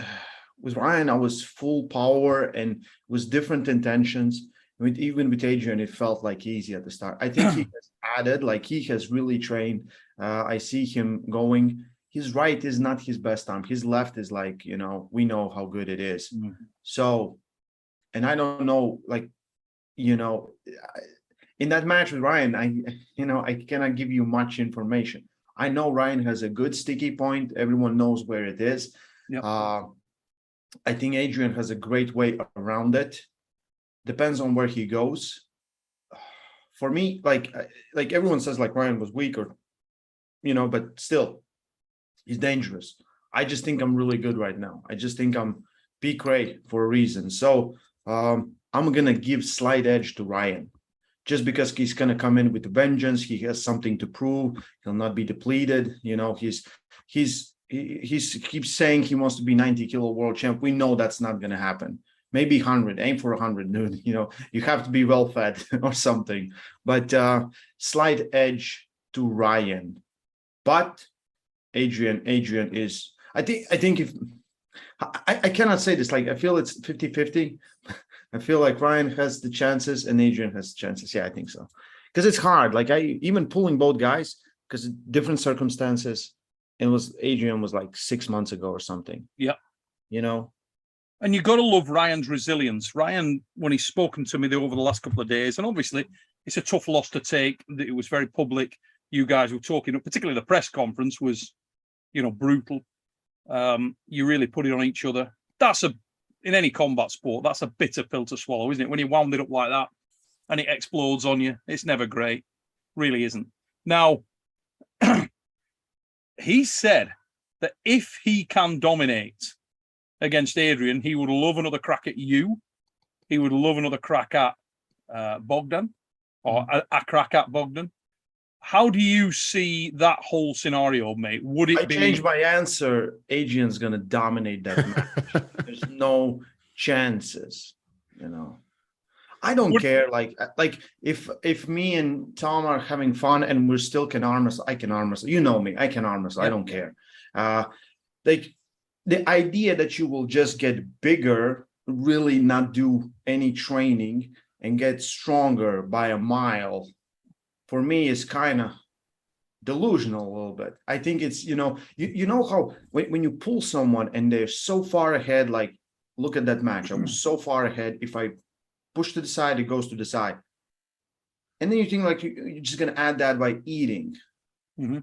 with Ryan, I was full power and with different intentions. Even with Adrian, it felt like easy at the start. I think he has added, like, he has really trained. I see him going. His right is not his best arm. His left is like, we know how good it is. So, and I don't know, like, in that match with Ryan, I cannot give you much information. I know Ryan has a good sticky point. Everyone knows where it is. Yep. I think Adrian has a great way around it. Depends on where he goes. For me, like everyone says, like, Ryan was weak, or but still, he's dangerous. I just think I'm really good right now. I just think I'm peak Ray for a reason. So I'm gonna give slight edge to Ryan, just because he's gonna come in with a vengeance. He has something to prove. He'll not be depleted. He keeps saying he wants to be 90 kilo world champ. We know that's not gonna happen. Maybe 100, aim for 100, dude. You have to be well fed or something. But slight edge to Ryan. But Adrian is, I think if I cannot say this, like, I feel it's 50-50. I feel like Ryan has the chances and Adrian has the chances. Yeah, I think so. Because it's hard. Like, even pulling both guys, because different circumstances. Adrian was like 6 months ago or something. Yeah. And you got to love Ryan's resilience. Ryan, when he's spoken to me over the last couple of days, and obviously it's a tough loss to take. It was very public. You guys were talking, particularly the press conference was, brutal. You really put it on each other. In any combat sport, that's a bitter pill to swallow, isn't it? When you wound it up like that and it explodes on you, it's never great. Really isn't. Now, he said that if he can dominate against Adrian, he would love another crack at you. He would love another crack at Bogdan, or a crack at Bogdan. How do you see that whole scenario, mate? Would it be... I changed my answer. Adrian's going to dominate that match. There's no chances, I don't care. Like if me and Tom are having fun and we still can arm wrestle, I can arm wrestle. You know me. I can arm wrestle. I don't care. The idea that you will just get bigger, really not do any training and get stronger by a mile, for me is kind of delusional a little bit. I think it's, you know how when you pull someone and they're so far ahead, like, look at that match. I was so far ahead. If I push to the side, it goes to the side. And then you think, like, you're just going to add that by eating. Mm-hmm.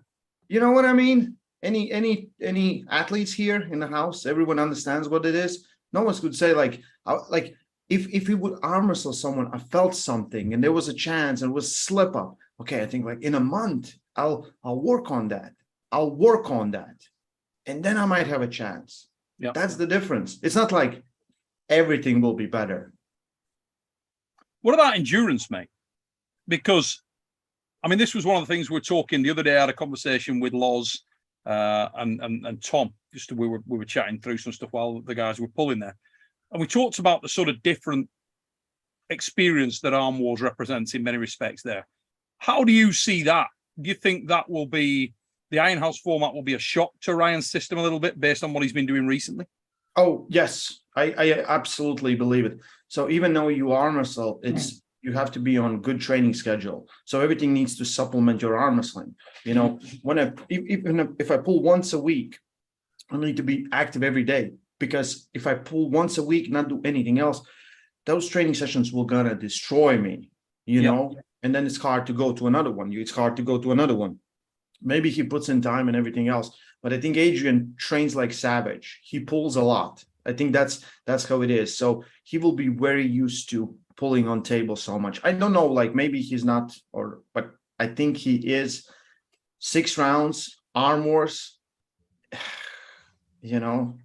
You know what I mean? Any athletes here in the house? Everyone understands what it is. No one could say, like if we would arm wrestle someone, I felt something and there was a chance and it was slip up. Okay, I think, like, in a month, I'll work on that. And then I might have a chance. Yeah, that's the difference. It's not like everything will be better. What about endurance, mate? Because, I mean, this was one of the things we were talking the other day. I had a conversation with Loz and Tom. We were chatting through some stuff while the guys were pulling there. And we talked about the sort of different experience that Arm Wars represents in many respects there. How do you see that? Do you think that will be, the Iron House format will be a shock to Ryan's system a little bit based on what he's been doing recently? Oh, yes, I absolutely believe it. So even though you arm wrestle, you have to be on good training schedule. So everything needs to supplement your arm wrestling. You know, even if I pull once a week, I need to be active every day, because if I pull once a week, not do anything else, those training sessions will gonna destroy me, you know, and then it's hard to go to another one. It's hard to go to another one. Maybe he puts in time and everything else, but I think Adrian trains like savage. He pulls a lot. I think that's how it is. So he will be very used to pulling on table so much. I don't know, like maybe he's not, but I think he is. 6 rounds, arm wars, you know,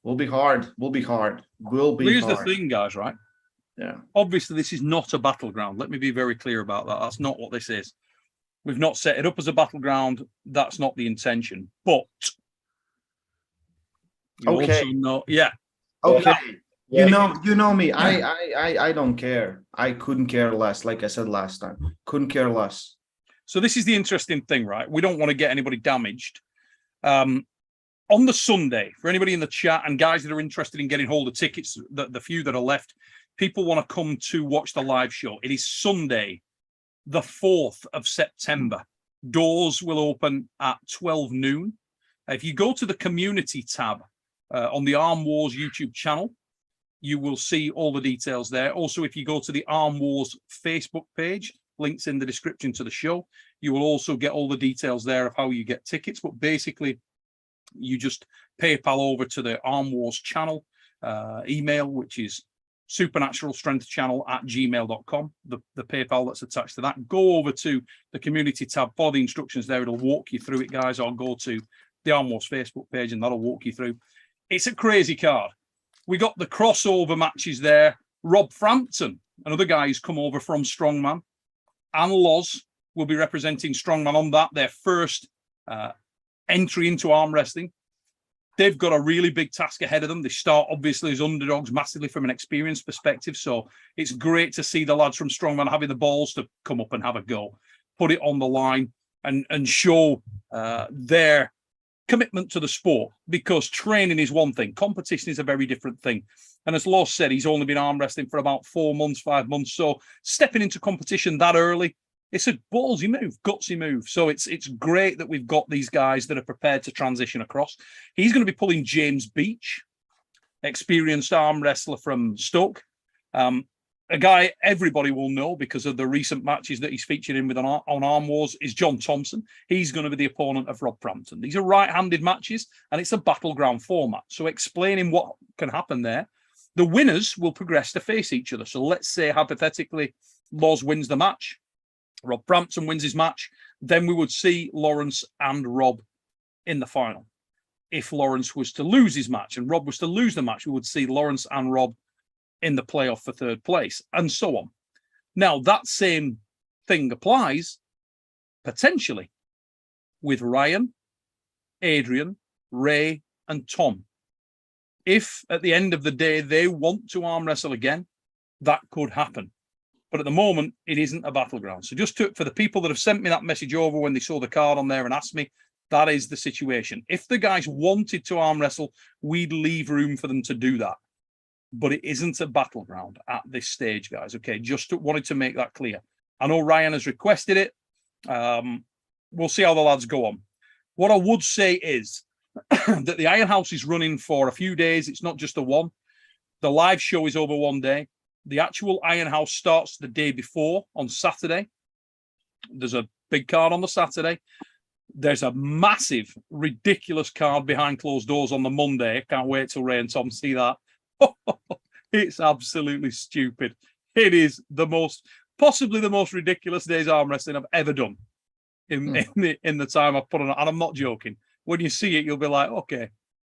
will be hard. Here's the thing, guys, right? Yeah. Obviously, this is not a battleground. Let me be very clear about that. That's not what this is. We've not set it up as a battleground. That's not the intention. But you also know, okay. Yeah. You know me. I don't care. I couldn't care less. Like I said last time, couldn't care less. So this is the interesting thing, right? We don't want to get anybody damaged. On the Sunday, for anybody in the chat and guys that are interested in getting hold of tickets, the few that are left, people want to come to watch the live show. It is Sunday, the 4th of September. Doors will open at 12 noon. If you go to the community tab on the Arm Wars YouTube channel, you will see all the details there. Also, if you go to the Arm Wars Facebook page, links in the description to the show, you will also get all the details there of how you get tickets. But basically, you just PayPal over to the Arm Wars channel email, which is supernaturalstrengthchannel@gmail.com, the PayPal that's attached to that. Go over to the community tab, follow the instructions there. It'll walk you through it, guys, or go to the Arm Wars Facebook page and that'll walk you through. It's a crazy card. We got the crossover matches there. Rob Frampton, another guy who's come over from Strongman, and Loz will be representing Strongman on that, their first entry into arm wrestling. They've got a really big task ahead of them. They start, obviously, as underdogs massively from an experience perspective. So it's great to see the lads from Strongman having the balls to come up and have a go, put it on the line and show their commitment to the sport, because training is one thing. Competition is a very different thing. And as Loz said, he's only been arm wrestling for about 4 months, 5 months. So stepping into competition that early, it's a ballsy move, gutsy move. So it's great that we've got these guys that are prepared to transition across. He's going to be pulling James Beach, experienced arm wrestler from Stoke. A guy everybody will know because of the recent matches that he's featured in with on Arm Wars is John Thompson. He's going to be the opponent of Rob Frampton. These are right-handed matches, and it's a battleground format. So explaining what can happen there, the winners will progress to face each other. So let's say, hypothetically, Loz wins the match. Rob Frampton wins his match, then we would see Lawrence and Rob in the final. If Lawrence was to lose his match and Rob was to lose the match, we would see Lawrence and Rob in the playoff for 3rd place, and so on. Now, that same thing applies, potentially, with Ryan, Adrian, Ray, and Tom. If, at the end of the day, they want to arm wrestle again, that could happen. But at the moment, it isn't a battleground. So just for the people that have sent me that message over when they saw the card on there and asked me, that is the situation. If the guys wanted to arm wrestle, we'd leave room for them to do that. But it isn't a battleground at this stage, guys. Okay, just wanted to make that clear. I know Ryan has requested it. We'll see how the lads go on. What I would say is that the Iron House is running for a few days. It's not just the one. The live show is over 1 day. The actual Iron House starts the day before on Saturday. There's a big card on the Saturday. There's a massive, ridiculous card behind closed doors on the Monday. Can't wait till Ray and Tom see that. It's absolutely stupid. It is possibly the most ridiculous days arm wrestling I've ever done in the time I've put on it. And I'm not joking. When you see it, you'll be like, okay,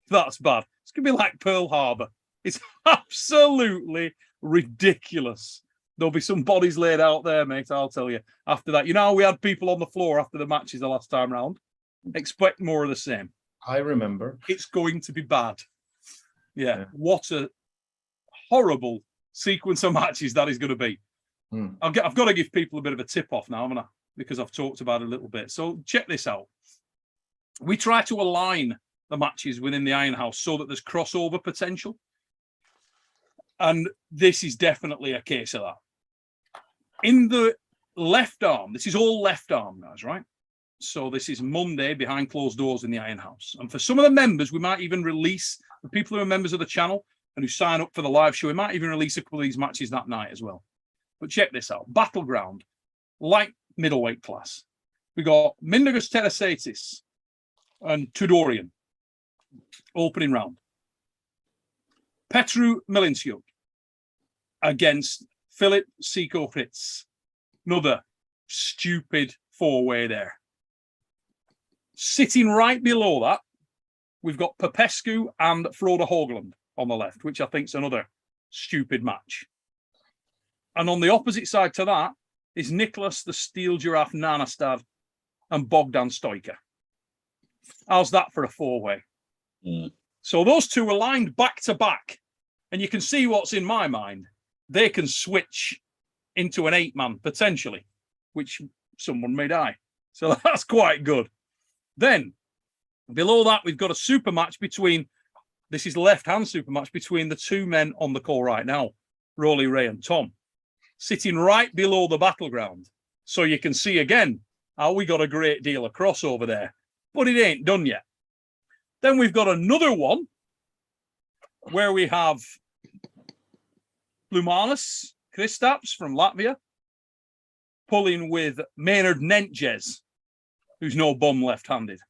that's bad. It's going to be like Pearl Harbor. It's absolutely ridiculous. There'll be some bodies laid out there, mate, I'll tell you. After that, you know, we had people on the floor after the matches the last time round. Expect more of the same. I remember. It's going to be bad. Yeah. What a horrible sequence of matches that is going to be. I've got to give people a bit of a tip off now, haven't I? Because I've talked about it a little bit. So check this out. We try to align the matches within the Iron House so that there's crossover potential. And this is definitely a case of that. In the left arm, this is all left arm, guys, right? So this is Monday behind closed doors in the Iron House. And for some of the members, we might even release, the people who are members of the channel and who sign up for the live show, we might even release a couple of these matches that night as well. But check this out. Battleground, light middleweight class. We got Mindaugas Terasaitis and Tudorian, opening round. Petru Milinsiuk against Filip Siko-Fritz. Another stupid four-way there. Sitting right below that, we've got Popescu and Frode Haugland on the left, which I think is another stupid match. And on the opposite side to that is Nicholas the Steel Giraffe Nanastad and Bogdan Stoica. How's that for a four-way? So those two are lined back to back. And you can see what's in my mind. They can switch into an 8-man potentially, which someone may die. So that's quite good. Then below that, we've got a super match between, this is left-hand super match between the two men on the call right now, Rolly Ray and Tom, sitting right below the Battleground. So you can see again how we got a great deal of crossover there, but it ain't done yet. Then we've got another one where we have Lumanis Kristaps from Latvia pulling with Maynard Nentjes, who's no bum left-handed.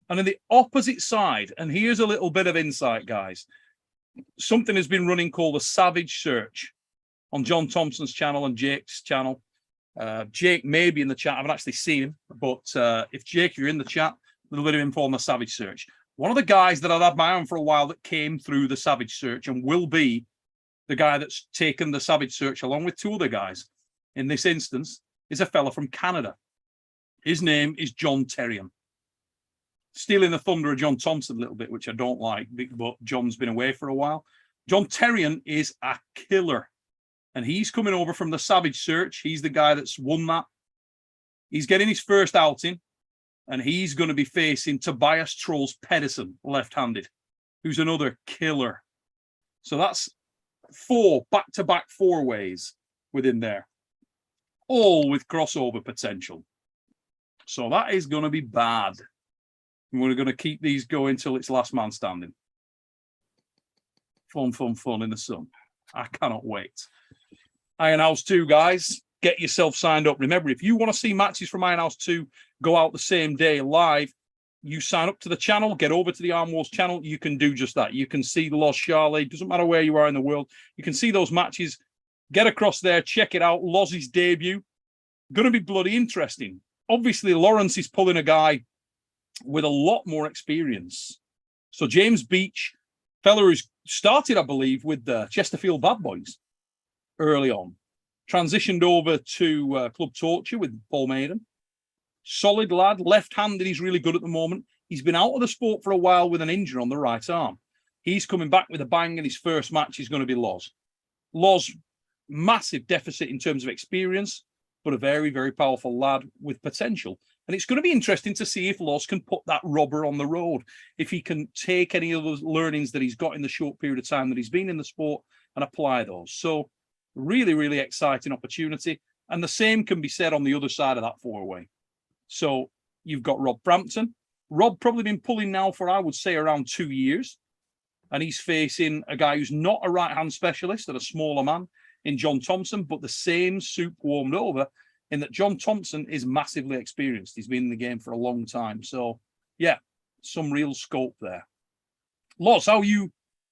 And on the opposite side, and here's a little bit of insight, guys, something has been running called a Savage Search on John Thompson's channel and Jake's channel. Jake may be in the chat. I haven't actually seen him, but if Jake, you're in the chat, a little bit of info on the Savage Search. One of the guys that I've had my own for a while that came through the Savage Search and will be the guy that's taken the Savage Search along with two other guys in this instance is a fella from Canada. His name is John Terrian. Stealing the thunder of John Thompson a little bit, which I don't like, but John's been away for a while. John Terrian is a killer. And he's coming over from the Savage Search. He's the guy that's won that. He's getting his first outing. And he's going to be facing Tobias Trolls Pedersen, left-handed, who's another killer. So that's 4 back-to-back four-ways within there, all with crossover potential. So that is going to be bad. And we're going to keep these going till it's last man standing. Fun, fun, fun in the sun. I cannot wait. Iron House 2, guys, get yourself signed up. Remember, if you want to see matches from Iron House 2 go out the same day live, you sign up to the channel, get over to the Arm Wars channel. You can do just that. You can see Loz Charlie. Doesn't matter where you are in the world. You can see those matches. Get across there. Check it out. Loz's debut. Going to be bloody interesting. Obviously, Lawrence is pulling a guy with a lot more experience. So James Beach, fella who's started, I believe, with the Chesterfield Bad Boys early on, transitioned over to Club Torture with Paul Maiden. Solid lad, left-handed, he's really good at the moment. He's been out of the sport for a while with an injury on the right arm. He's coming back with a bang, and his first match is going to be Loz. Loz, massive deficit in terms of experience, but a very, very powerful lad with potential. And it's going to be interesting to see if Loz can put that robber on the road, if he can take any of those learnings that he's got in the short period of time that he's been in the sport and apply those. So really, really exciting opportunity. And the same can be said on the other side of that four-way. So you've got Rob Frampton. Rob probably been pulling now for, I would say, around 2 years. And he's facing a guy who's not a right-hand specialist and a smaller man in John Thompson, but the same soup warmed over in that John Thompson is massively experienced. He's been in the game for a long time. So, yeah, some real scope there. Loz, how are you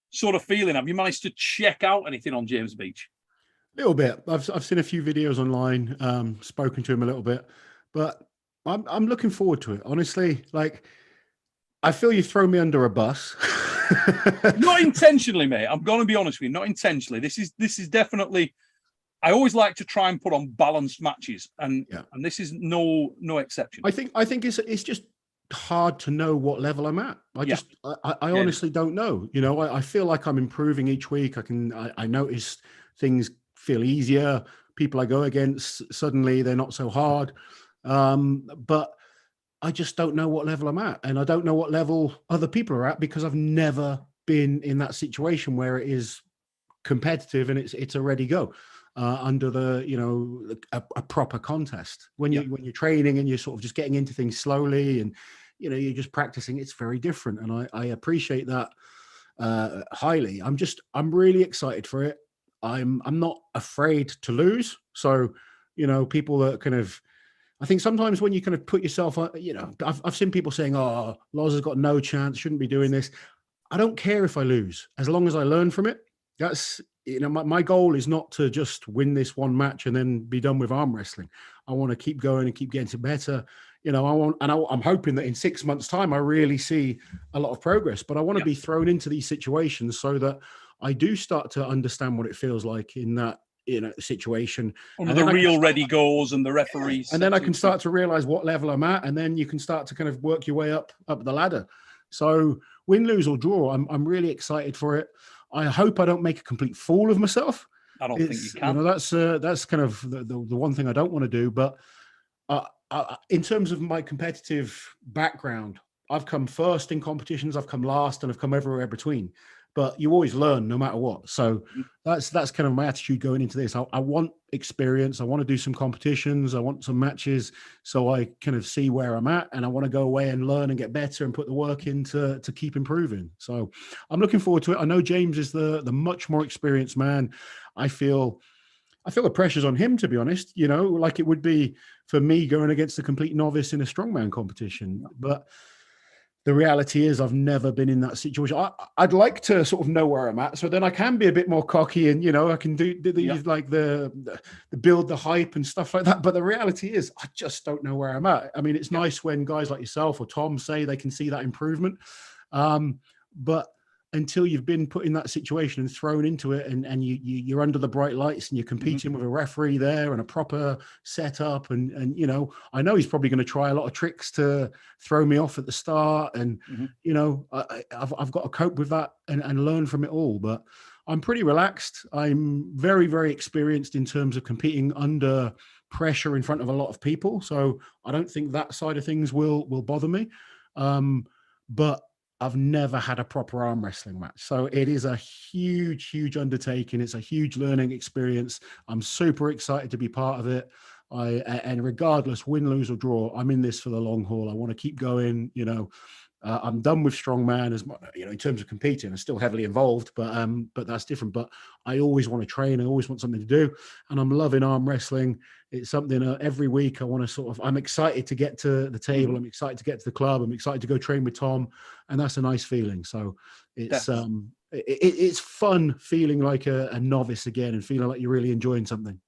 sort of feeling? Have you managed to check out anything on James Beach? A little bit. I've seen a few videos online, spoken to him a little bit, but I'm looking forward to it. Honestly, like, I feel you throw me under a bus. Not intentionally, mate. I'm going to be honest with you. Not intentionally. This is definitely. I always like to try and put on balanced matches, and this is no exception. I think it's just hard to know what level I'm at. I honestly don't know. You know, I feel like I'm improving each week. I notice things feel easier. People I go against, suddenly they're not so hard. But I just don't know what level I'm at. And I don't know what level other people are at, because I've never been in that situation where it is competitive and it's a ready go. Under the, you know, a proper contest. When you're training and you're sort of just getting into things slowly, and you know, you're just practicing, it's very different. And I appreciate that highly. I'm really excited for it. I'm not afraid to lose. So, you know, people that kind of, I think sometimes when you kind of put yourself on, you know, I've seen people saying, oh, Loz has got no chance, shouldn't be doing this. I don't care if I lose, as long as I learn from it. That's, you know, my goal is not to just win this one match and then be done with arm wrestling. I want to keep going and keep getting better. You know, I'm hoping that in 6 months' time, I really see a lot of progress, but I want to be thrown into these situations so that I do start to understand what it feels like in that, you know, situation. And the real ready goes and the referees. And then I can start to realize what level I'm at, and then you can start to kind of work your way up the ladder. So win, lose or draw, I'm really excited for it. I hope I don't make a complete fool of myself. I don't think you can. You know, that's kind of the one thing I don't want to do. But in terms of my competitive background, I've come first in competitions, I've come last, and I've come everywhere between. But you always learn no matter what. So that's kind of my attitude going into this. I want experience. I want to do some competitions. I want some matches so I kind of see where I'm at, and I want to go away and learn and get better and put the work in to keep improving. So I'm looking forward to it. I know James is the much more experienced man. I feel the pressure's on him, to be honest, you know, like it would be for me going against a complete novice in a strongman competition. But the reality is I've never been in that situation. I'd like to sort of know where I'm at, so then I can be a bit more cocky and, you know, I can do like the build the hype and stuff like that. But the reality is I just don't know where I'm at. I mean, it's nice when guys like yourself or Tom say they can see that improvement. But until you've been put in that situation and thrown into it, and you're under the bright lights and you're competing with a referee there and a proper setup, and you know, I know he's probably going to try a lot of tricks to throw me off at the start, and you know, I've got to cope with that and learn from it all. But I'm pretty relaxed. I'm very, very experienced in terms of competing under pressure in front of a lot of people, so I don't think that side of things will bother me. But I've never had a proper arm wrestling match. So it is a huge, huge undertaking. It's a huge learning experience. I'm super excited to be part of it. And regardless, win, lose or draw, I'm in this for the long haul. I want to keep going. You know, I'm done with strongman, as you know, in terms of competing. I'm still heavily involved, but that's different. But I always want to train. I always want something to do, and I'm loving arm wrestling. It's something every week I want to sort of. I'm excited to get to the table. I'm excited to get to the club. I'm excited to go train with Tom, and that's a nice feeling. So it's it's fun feeling like a novice again and feeling like you're really enjoying something.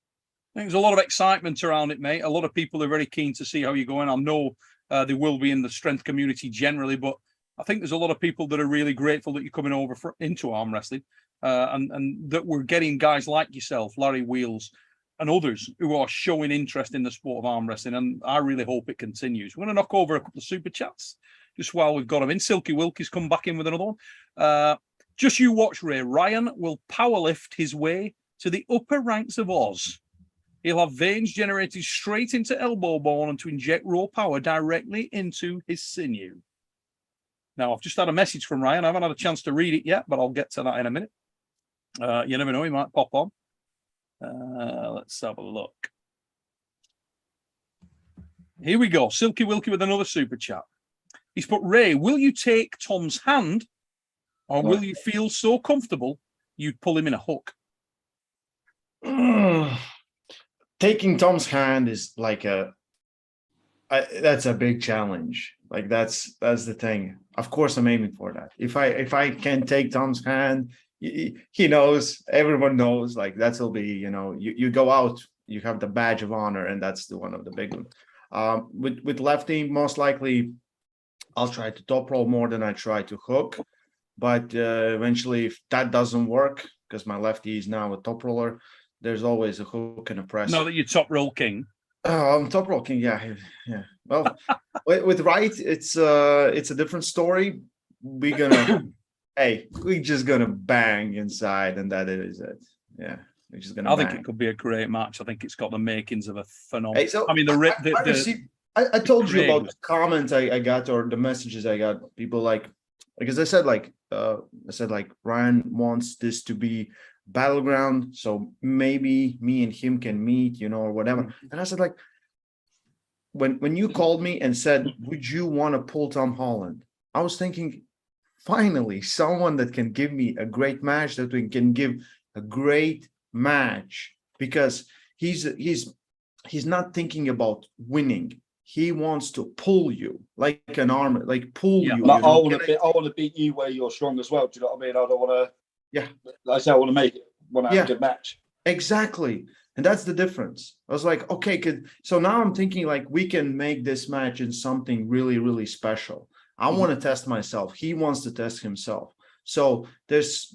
I think there's a lot of excitement around it, mate. A lot of people are very keen to see how you're going. I know they will be in the strength community generally, but I think there's a lot of people that are really grateful that you're coming over into arm wrestling, and that we're getting guys like yourself, Larry Wheels, and others who are showing interest in the sport of arm wrestling, and I really hope it continues. We're going to knock over a couple of super chats just while we've got them in. Silky Wilkie's come back in with another one. Just you watch, Ray. Ryan will powerlift his way to the upper ranks of Oz. He'll have veins generated straight into elbow bone and to inject raw power directly into his sinew. Now, I've just had a message from Ryan. I haven't had a chance to read it yet, but I'll get to that in a minute. You never know, he might pop on. Let's have a look. Here we go. Silky Wilkie with another super chat. He's put, Ray, will you take Tom's hand, or will you feel so comfortable you'd pull him in a hook? Taking Tom's hand is like that's a big challenge. Like that's the thing. Of course, I'm aiming for that. If I can take Tom's hand, he knows, everyone knows. Like that'll be, you know, you go out, you have the badge of honor, and that's the one of the big one. With lefty, most likely, I'll try to top roll more than I try to hook. But eventually, if that doesn't work, because my lefty is now a top roller, there's always a hook and a press. Now that you're top roll king. Top rocking, yeah. Well, with Wright, it's a different story. We're gonna, we're just gonna bang inside, and that is it. Yeah, we're just gonna. I think it could be a great match. I think it's got the makings of a phenomenal. Hey, so I mean, I told you about the comments I got or the messages I got. People like, because I said Ryan wants this to be Battleground, so maybe me and him can meet, or whatever. And I said, like, when you called me and said, would you want to pull Tom Holland? I was thinking, finally, someone that can give me a great match, that we can give a great match, because he's not thinking about winning. He wants to pull you like an arm, like pull you. Like, I want to beat you where you're strong as well. Do you know what I mean? I don't want to. Yeah, like I say, I want to make it. Want to have a good match. Exactly, and that's the difference. I was like, okay, so now I'm thinking like we can make this match in something really, really special. I want to test myself. He wants to test himself. So this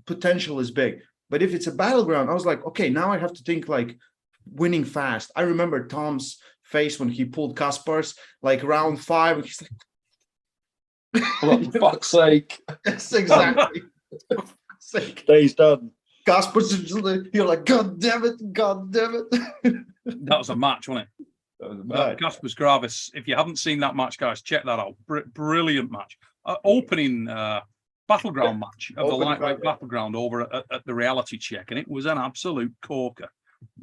potential is big. But if it's a Battleground, I was like, okay, now I have to think like winning fast. I remember Tom's face when he pulled Kaspar's like round 5, and he's like, for fuck's sake. Yes, exactly. Day's done. Kaspar's, you're like, God damn it. That was a match, wasn't it? That was a match. Kaspar's Gravis. If you haven't seen that match, guys, check that out. Brilliant match. Opening Battleground match of the lightweight Battleground over at the reality check, and it was an absolute corker.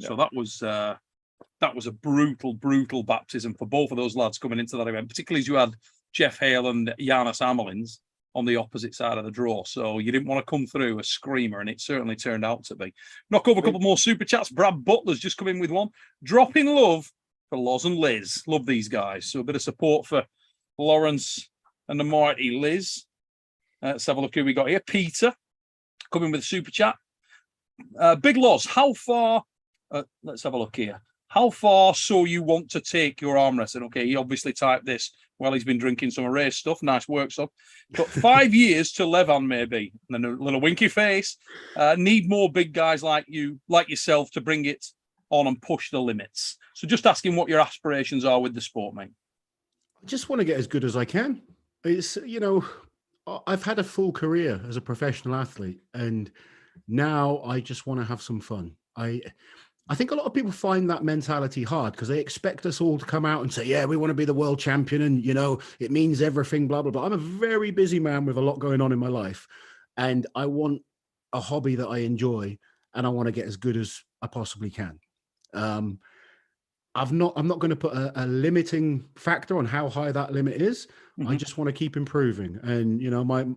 So that was a brutal baptism for both of those lads coming into that event, particularly as you had Jeff Hale and Giannis Amelins on the opposite side of the draw. So you didn't want to come through a screamer, and it certainly turned out to be. Knock over a couple more super chats. Brad Butler's just come in with one. Dropping love for Loz and Liz. Love these guys. So a bit of support for Lawrence and the mighty Liz. Let's have a look who we got here. Peter coming with a super chat. Big Loz, how far? Let's have a look here. How far so you want to take your arm wrestling? Okay, he obviously typed this while he's been drinking some race stuff. Nice work stuff. But 5 years to Levan, maybe. And then a little winky face. Need more big guys like you, like yourself, to bring it on and push the limits. So just asking what your aspirations are with the sport, mate. I just want to get as good as I can. It's, I've had a full career as a professional athlete, and now I just want to have some fun. I think a lot of people find that mentality hard because they expect us all to come out and say, yeah, we want to be the world champion, and, it means everything, blah, blah, blah. I'm a very busy man with a lot going on in my life, and I want a hobby that I enjoy, and I want to get as good as I possibly can. I'm not going to put a limiting factor on how high that limit is. Mm-hmm. I just want to keep improving. And,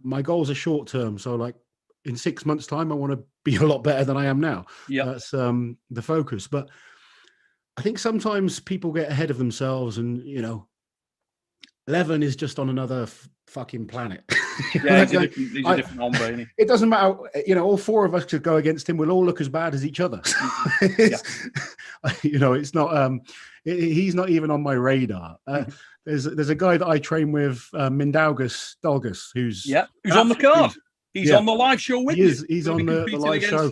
my goals are short term. So like in 6 months' time, I want to be a lot better than I am now. Yeah, that's the focus. But I think sometimes people get ahead of themselves, and, Levin is just on another fucking planet. Yeah, he's a different hombre, isn't he? It doesn't matter. All 4 of us could go against him. We'll all look as bad as each other. It's not. He's not even on my radar. There's a guy that I train with, Mindaugas Dolgus, who's on the card. He's on the live show with you. He's on the live show.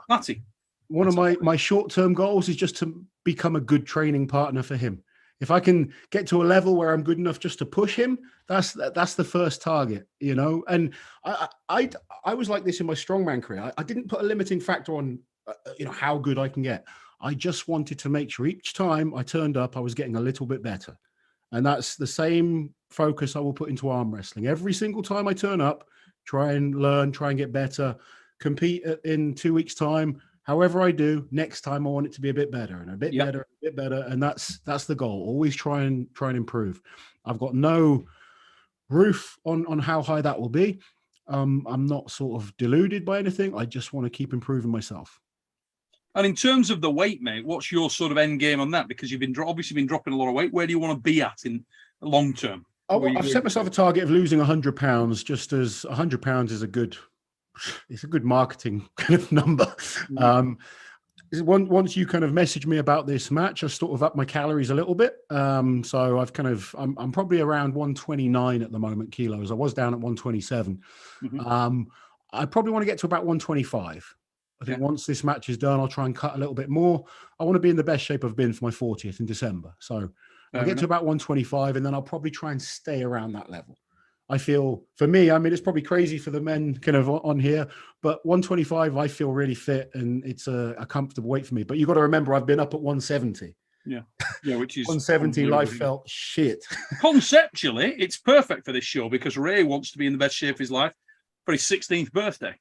Matty. One of my short-term goals is just to become a good training partner for him. If I can get to a level where I'm good enough just to push him, that's the first target, And I was like this in my strongman career. I didn't put a limiting factor on, how good I can get. I just wanted to make sure each time I turned up, I was getting a little bit better. And that's the same focus I will put into arm wrestling. Every single time I turn up, try and learn, try and get better, compete in 2 weeks' time. However I do, next time I want it to be a bit better and a bit better. And that's the goal. Always try and improve. I've got no roof on how high that will be. I'm not sort of deluded by anything. I just want to keep improving myself. And in terms of the weight, mate, what's your sort of end game on that? Because you've been obviously been dropping a lot of weight. Where do you want to be at in long term? I've set myself a target of losing 100 pounds, just as 100 pounds is a good marketing kind of number. Once you kind of message me about this match, I sort of up my calories a little bit. So I'm probably around 129 at the moment kilos. I was down at 127. Mm-hmm. I probably want to get to about 125. I think once this match is done, I'll try and cut a little bit more. I want to be in the best shape I've been for my 40th in December. So I'll get to about 125, and then I'll probably try and stay around that level. I feel, for me, I mean, it's probably crazy for the men kind of on here, but 125, I feel really fit, and it's a comfortable weight for me. But you've got to remember, I've been up at 170. Yeah, which is 170. Life felt shit. Conceptually, it's perfect for this show because Ray wants to be in the best shape of his life for his 16th birthday.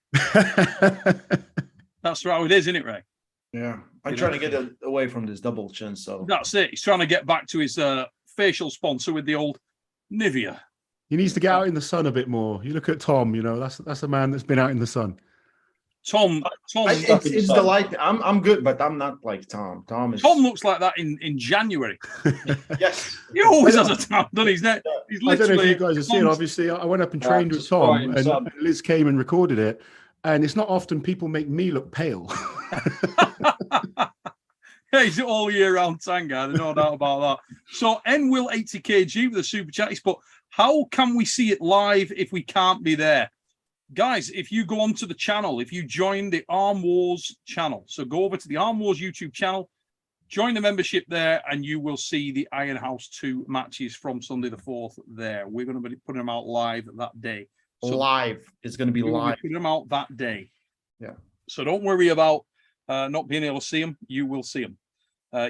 That's how it is, isn't it, Ray? Yeah, I'm trying to get away from this double chin. So that's it. He's trying to get back to his facial sponsor with the old Nivea. He needs to get out in the sun a bit more. You look at Tom. You know, that's a man that's been out in the sun. Tom, it's the light. I'm good, but I'm not like Tom. Tom looks like that in January. Yes, he always has a tan, doesn't he? He's literally. I don't know if you guys have seen. Obviously, I went up and trained with Tom, and Liz came and recorded it. And it's not often people make me look pale. Yeah, he's all year round tan guy. There's no doubt about that. So N will 80 kg with the super chatties, but how can we see it live if we can't be there? Guys, if you go onto the channel, if you join the Arm Wars channel, so go over to the Arm Wars YouTube channel, join the membership there, and you will see the Iron House 2 matches from Sunday the 4th there. We're going to be putting them out live that day. So live. It's going to be live. Putting them out that day. Yeah. So don't worry about not being able to see them. You will see them.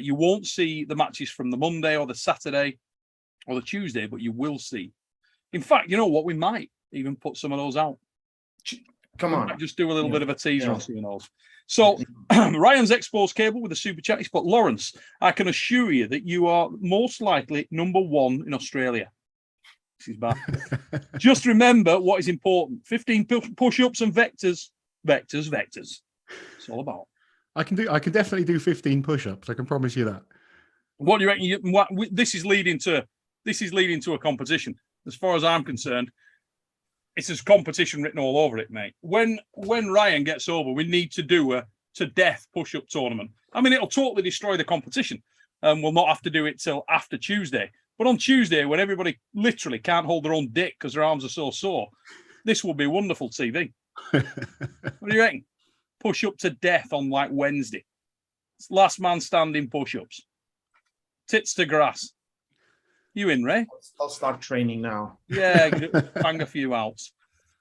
You won't see the matches from the Monday or the Saturday or the Tuesday, but you will see. In fact, you know what? We might even put some of those out. Come on. Just do a little bit of a teaser on some of those. So Ryan's exposed cable with the super chatties, but Lawrence, I can assure you that you are most likely #1 in Australia. This is bad. Just remember what is important: 15 push-ups and vectors. Vectors. It's all about. I can definitely do 15 push-ups. I can promise you that. What do you reckon? This is leading to a competition. As far as I'm concerned, it's a competition written all over it, mate. When Ryan gets over, we need to do a to death push-up tournament. I mean, it'll totally destroy the competition, and we'll not have to do it till after Tuesday. But on Tuesday, when everybody literally can't hold their own dick because their arms are so sore, this will be wonderful TV. What do you reckon? Push up to death on like Wednesday. It's last man standing push-ups. Tits to grass. You in, Ray? I'll start training now. Yeah, bang a few outs.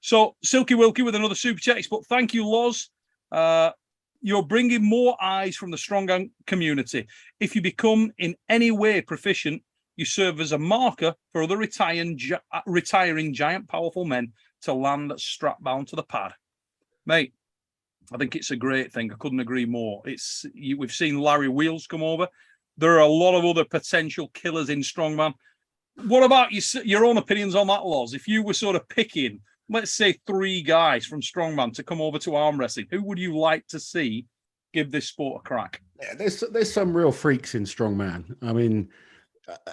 So Silky Wilkie with another super chat. But thank you, Loz. You're bringing more eyes from the strong community. If you become in any way proficient, you serve as a marker for other retiring giant, powerful men to land strapped bound to the pad. Mate, I think it's a great thing. I couldn't agree more. We've seen Larry Wheels come over. There are a lot of other potential killers in strongman. What about your own opinions on that, Loz? If you were sort of picking, let's say, 3 guys from strongman to come over to arm wrestling, who would you like to see give this sport a crack? Yeah, there's some real freaks in strongman. I mean,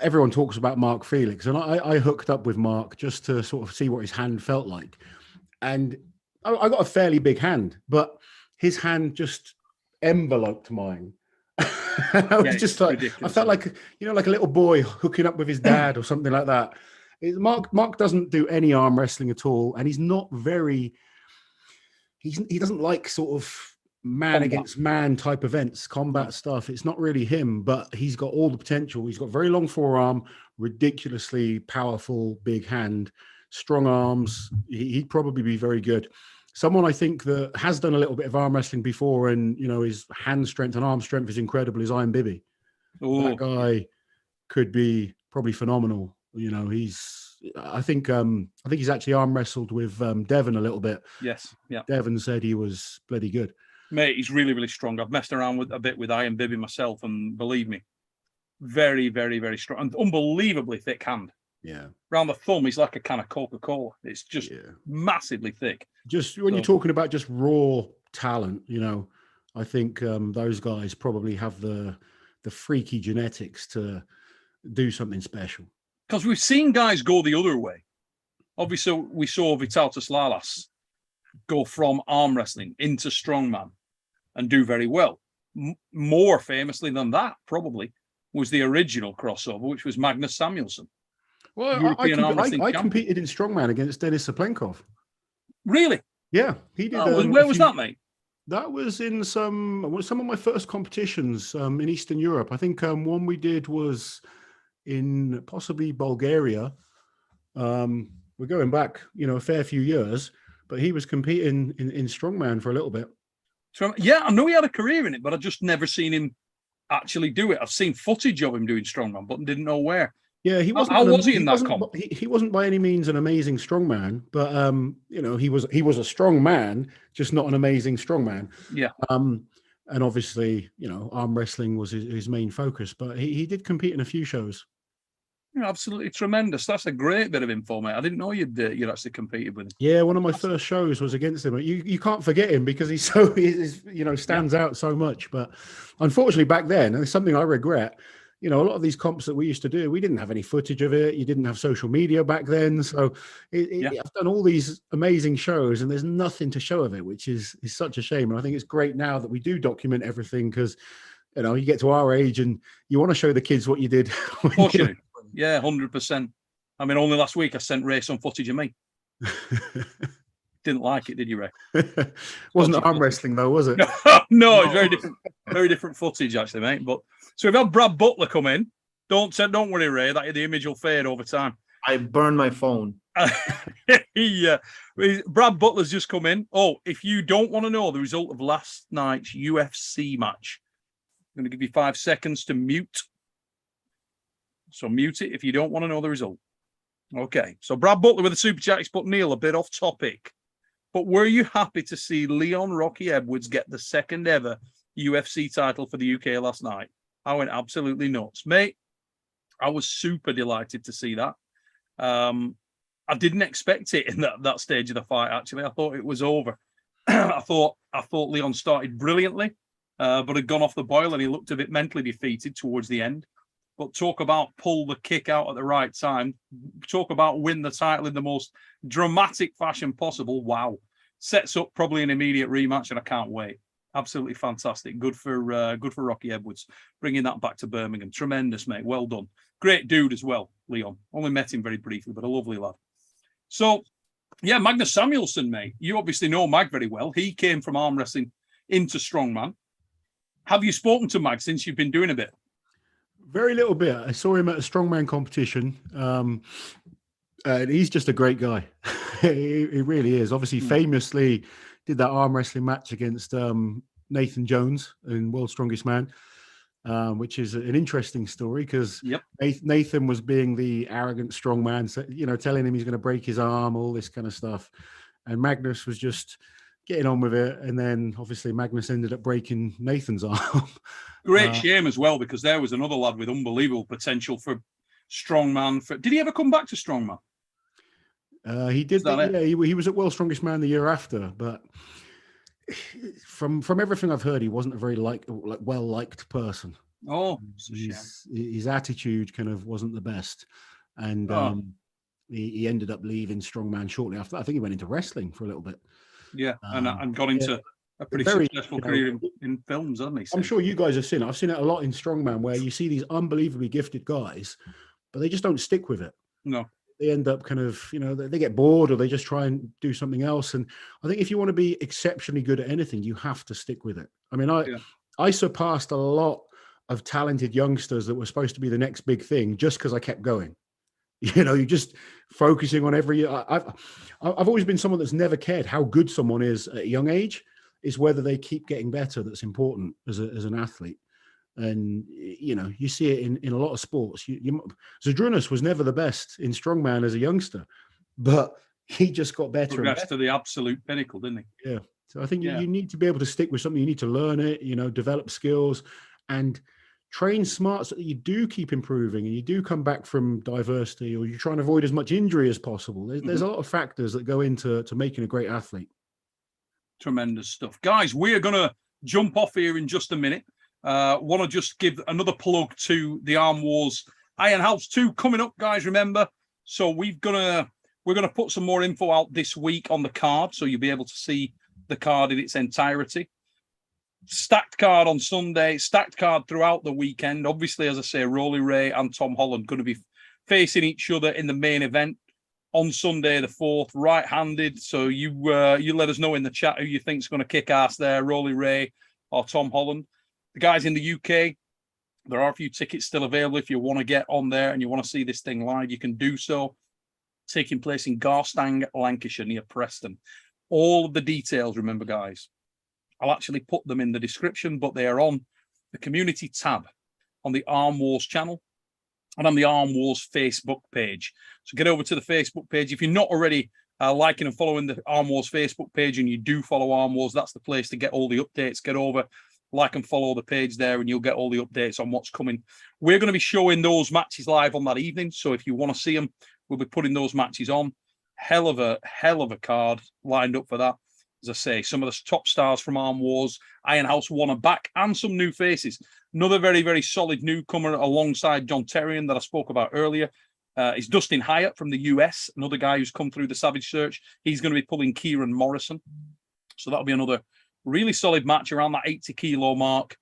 everyone talks about Mark Felix, and I hooked up with Mark just to sort of see what his hand felt like. And I got a fairly big hand, but his hand just enveloped mine. I was just like, ridiculous. I felt like, like a little boy hooking up with his dad or something like that. Mark doesn't do any arm wrestling at all, and he's not very. He doesn't like sort of man against man type events, combat stuff. It's not really him, but he's got all the potential. He's got very long forearm, ridiculously powerful big hand, strong arms. He'd probably be very good. Someone I think that has done a little bit of arm wrestling before, and his hand strength and arm strength is incredible, is Iron Bibby. Ooh. That guy could be probably phenomenal. I think he's actually arm wrestled with Devon a little bit. Yes, yeah. Devon said he was bloody good. Mate, he's really, really strong. I've messed around a bit with Iron Bibby myself, and believe me, very, very, very strong and unbelievably thick hand. Yeah. Around the thumb, he's like a can of Coca-Cola. It's just massively thick. Just when you're talking about just raw talent, I think those guys probably have the freaky genetics to do something special. Because we've seen guys go the other way. Obviously, we saw Vytautas Lalas go from arm wrestling into strongman and do very well. More famously than that, probably, was the original crossover, which was Magnus Samuelson. Well, I competed in strongman against Denis Saplenkov. Really? Yeah, he did. Where was that, mate? That was in some of my first competitions in Eastern Europe. I think one we did was in possibly Bulgaria. We're going back, a fair few years, but he was competing in strongman for a little bit. Yeah, I know he had a career in it, but I've just never seen him actually do it. I've seen footage of him doing strongman, but didn't know where. Yeah, he wasn't. How was he in that comp? He wasn't by any means an amazing strongman, but he was a strong man, just not an amazing strongman. Yeah. And obviously, arm wrestling was his main focus, but he did compete in a few shows. Yeah, absolutely tremendous. That's a great bit of info, mate. I didn't know you'd actually competed with him. Yeah, one of my first shows was against him. You can't forget him because he stands out so much. But unfortunately, back then, and it's something I regret. A lot of these comps that we used to do, we didn't have any footage of it. You didn't have social media back then. So I've done all these amazing shows and there's nothing to show of it, which is such a shame. And I think it's great now that we do document everything because, you get to our age and you want to show the kids what you did. Of course you do. Yeah, 100%. I mean, only last week I sent Ray some footage of me. Didn't like it, did you, Ray? Wasn't arm wrestling though, was it? No, it's very different footage actually, mate. But so we've had Brad Butler come in. Don't worry, Ray. That the image will fade over time. I burned my phone. Brad Butler's just come in. Oh, if you don't want to know the result of last night's UFC match, I'm going to give you 5 seconds to mute. So mute it if you don't want to know the result. Okay. So Brad Butler with the super chat. But Neil, a bit off topic. But were you happy to see Leon Rocky Edwards get the second ever UFC title for the UK last night? I went absolutely nuts, mate. I was super delighted to see that. I didn't expect it in that stage of the fight. Actually, I thought it was over. I thought Leon started brilliantly, but had gone off the boil, and he looked a bit mentally defeated towards the end. But talk about pull the kick out at the right time. Talk about win the title in the most dramatic fashion possible. Wow. Sets up probably an immediate rematch, and I can't wait. Absolutely fantastic. Good for Rocky Edwards. Bringing that back to Birmingham. Tremendous, mate. Well done. Great dude as well, Leon. Only met him very briefly, but a lovely lad. So, yeah, Magnus Samuelson, mate. You obviously know Mag very well. He came from arm wrestling into strongman. Have you spoken to Mag since you've been doing a bit? Very little bit. I saw him at a strongman competition. And he's just a great guy. he really is. Obviously, famously did that arm wrestling match against Nathan Jones in World's Strongest Man, which is an interesting story because Nathan was being the arrogant strong man, telling him he's going to break his arm, all this kind of stuff. And Magnus was just getting on with it. And then obviously Magnus ended up breaking Nathan's arm. Great shame as well, because there was another lad with unbelievable potential for strongman. Did he ever come back to strongman? He did. He was at World's Strongest Man the year after, but from everything I've heard, he wasn't a very well liked person. Oh, his attitude kind of wasn't the best, and he ended up leaving strongman shortly after. I think he went into wrestling for a little bit. Yeah, and got into a pretty successful career in films, hasn't he? I'm sure you guys have seen it. I've seen it a lot in strongman, where you see these unbelievably gifted guys, but they just don't stick with it. No. They end up kind of, they get bored or they just try and do something else. And I think if you want to be exceptionally good at anything, you have to stick with it. I mean, I surpassed a lot of talented youngsters that were supposed to be the next big thing just because I kept going. You're just focusing on I've always been someone that's never cared how good someone is at a young age. Is whether they keep getting better that's important as an athlete. And you see it in a lot of sports. Zadrunas was never the best in strongman as a youngster, but he just got better. Progressed to the absolute pinnacle, didn't he? Yeah. So I think you need to be able to stick with something. You need to learn it, develop skills and train smart so that you do keep improving and you do come back from diversity, or you try and avoid as much injury as possible. There's a lot of factors that go into making a great athlete. Tremendous stuff. Guys, we're going to jump off here in just a minute. Want to just give another plug to the Arm Wars Iron House 2 coming up, guys, remember. So we're going to put some more info out this week on the card, so you'll be able to see the card in its entirety. Stacked card on Sunday, stacked card throughout the weekend. Obviously, as I say, Rolly Ray and Tom Holland going to be facing each other in the main event. on Sunday the 4th, right-handed. So you let us know in the chat who you think's going to kick ass there, Rolly Ray or Tom Holland. The guys in the UK, there are a few tickets still available. If you want to get on there and you want to see this thing live, you can do so. Taking place in Garstang, Lancashire, near Preston. All of the details, remember, guys, I'll actually put them in the description, but they are on the community tab on the Arm Wars channel and on the Arm Wars Facebook page. So get over to the Facebook page. If you're not already liking and following the Arm Wars Facebook page and you do follow Arm Wars, that's the place to get all the updates. Get over, like and follow the page there, and you'll get all the updates on what's coming. We're going to be showing those matches live on that evening. So if you want to see them, we'll be putting those matches on. Hell of a card lined up for that. As I say, some of the top stars from Arm Wars, Iron House 1 are back, and some new faces. Another very, very solid newcomer alongside John Terrian that I spoke about earlier is Dustin Hyatt from the US, another guy who's come through the Savage Search. He's going to be pulling Kieran Morrison. So that'll be another really solid match around that 80 kilo mark.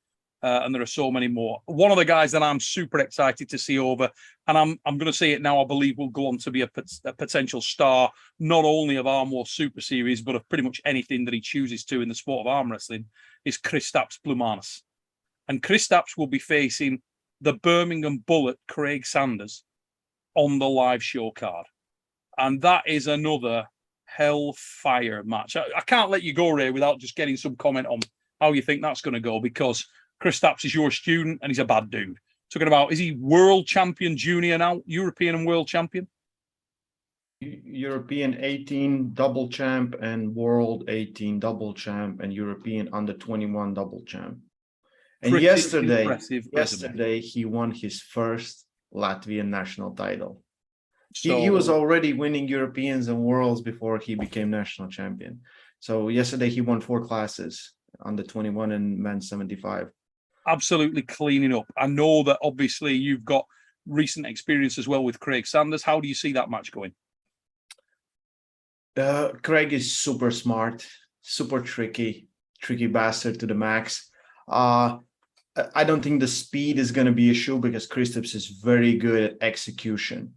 And there are so many more. One of the guys that I'm super excited to see over, and I'm going to say it now, I believe will go on to be a potential star, not only of Arm Wars Super Series, but of pretty much anything that he chooses to in the sport of arm wrestling, is Kristaps Manus. And Kristaps will be facing the Birmingham Bullet, Craig Sanders, on the live show card. And that is another hellfire match. I can't let you go, Ray, without just getting some comment on how you think that's going to go, because Kristaps is your student and he's a bad dude. Talking about, is he world champion junior now? European and world champion? European 18 double champ and world 18 double champ and European under 21 double champ. And Pretty yesterday resume. he won his first Latvian national title. So, He was already winning Europeans and worlds before he became national champion. So yesterday he won 4 classes, under 21 and men's 75. Absolutely cleaning up. I know that obviously you've got recent experience as well with Craig Sanders. How do you see that match going? Craig is super smart, super tricky bastard to the max. I don't think the speed is going to be an issue because Kristaps is very good at execution.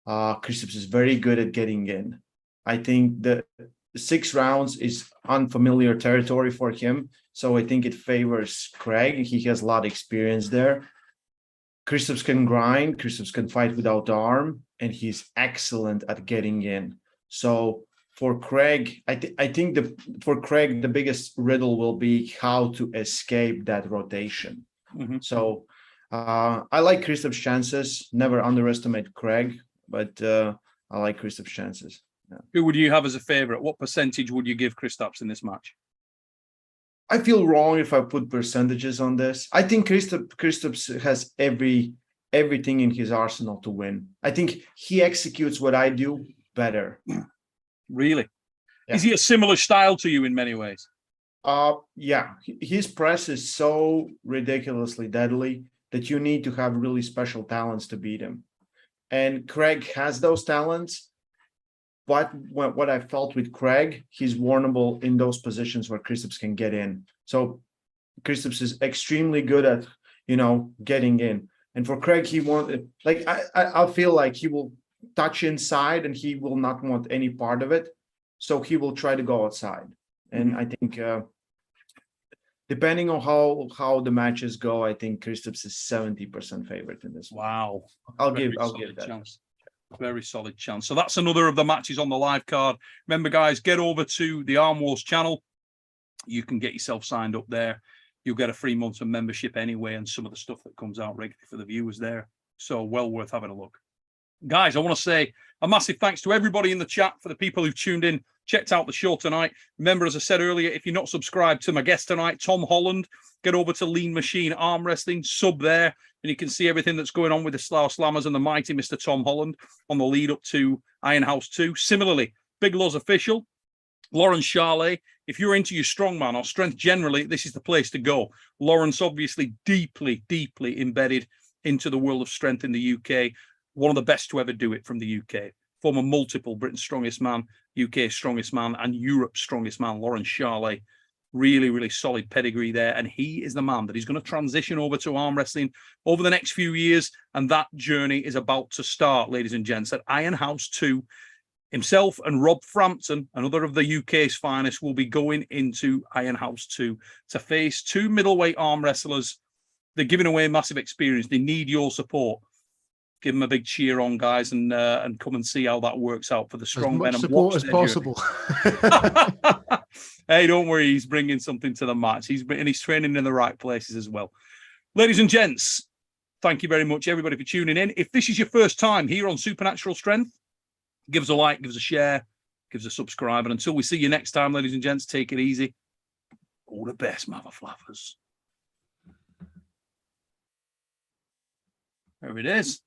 Kristaps is very good at getting in. I think the 6 rounds is unfamiliar territory for him, so I think it favors Craig. He has a lot of experience there. Kristaps can grind, Kristaps can fight without arm, and he's excellent at getting in. So for Craig, I think for Craig the biggest riddle will be how to escape that rotation. Mm-hmm. So I like Kristaps' chances. Never underestimate Craig, but I like Kristaps' chances. Yeah. Who would you have as a favorite? What percentage would you give Kristaps in this match? I feel wrong if I put percentages on this. I think Kristaps has everything in his arsenal to win. I think he executes what I do better. Really? Yeah. Is he a similar style to you in many ways? Yeah. His press is so ridiculously deadly that you need to have really special talents to beat him. And Craig has those talents. But what I felt with Craig, he's vulnerable in those positions where Kristaps can get in. So Kristaps is extremely good at, getting in. And for Craig, I feel like he will touch inside and he will not want any part of it. So he will try to go outside. And I think depending on how the matches go, I think Kristaps is 70% favorite in this. Wow. I'll give that. Chance. Very solid chance. So that's another of the matches on the live card. Remember, guys, get over to the Arm Wars channel. You can get yourself signed up there. You'll get a free month of membership anyway, and some of the stuff that comes out regularly for the viewers there. So well worth having a look. Guys, I want to say a massive thanks to everybody in the chat, for the people who've tuned in, checked out the show tonight. Remember, as I said earlier, if you're not subscribed to my guest tonight, Tom Holland, get over to Lean Machine Arm Wrestling, sub there, and you can see everything that's going on with the Slough Slammers and the mighty Mr. Tom Holland on the lead up to Iron House 2. Similarly, Big Loz Official, Lawrence Charlet. If you're into your strongman or strength generally, this is the place to go. Lawrence, obviously, deeply embedded into the world of strength in the UK. One of the best to ever do it from the UK. Former multiple Britain's strongest man, UK's strongest man, and Europe's strongest man, Lawrence Charlet. Really solid pedigree there. And he is the man that is going to transition over to arm wrestling over the next few years. And that journey is about to start, ladies and gents, at Iron House 2 Himself and Rob Frampton, another of the UK's finest, will be going into Ironhouse 2 to face two middleweight arm wrestlers. They're giving away massive experience. They need your support. Give them a big cheer on, guys, and come and see how that works out for the strong men. As much support as possible. Hey, don't worry. He's bringing something to the match. He's training in the right places as well. Ladies and gents, thank you very much, everybody, for tuning in. If this is your first time here on Supernatural Strength, give us a like, give us a share, give us a subscribe. And until we see you next time, ladies and gents, take it easy. All the best, mother flappers. There it is.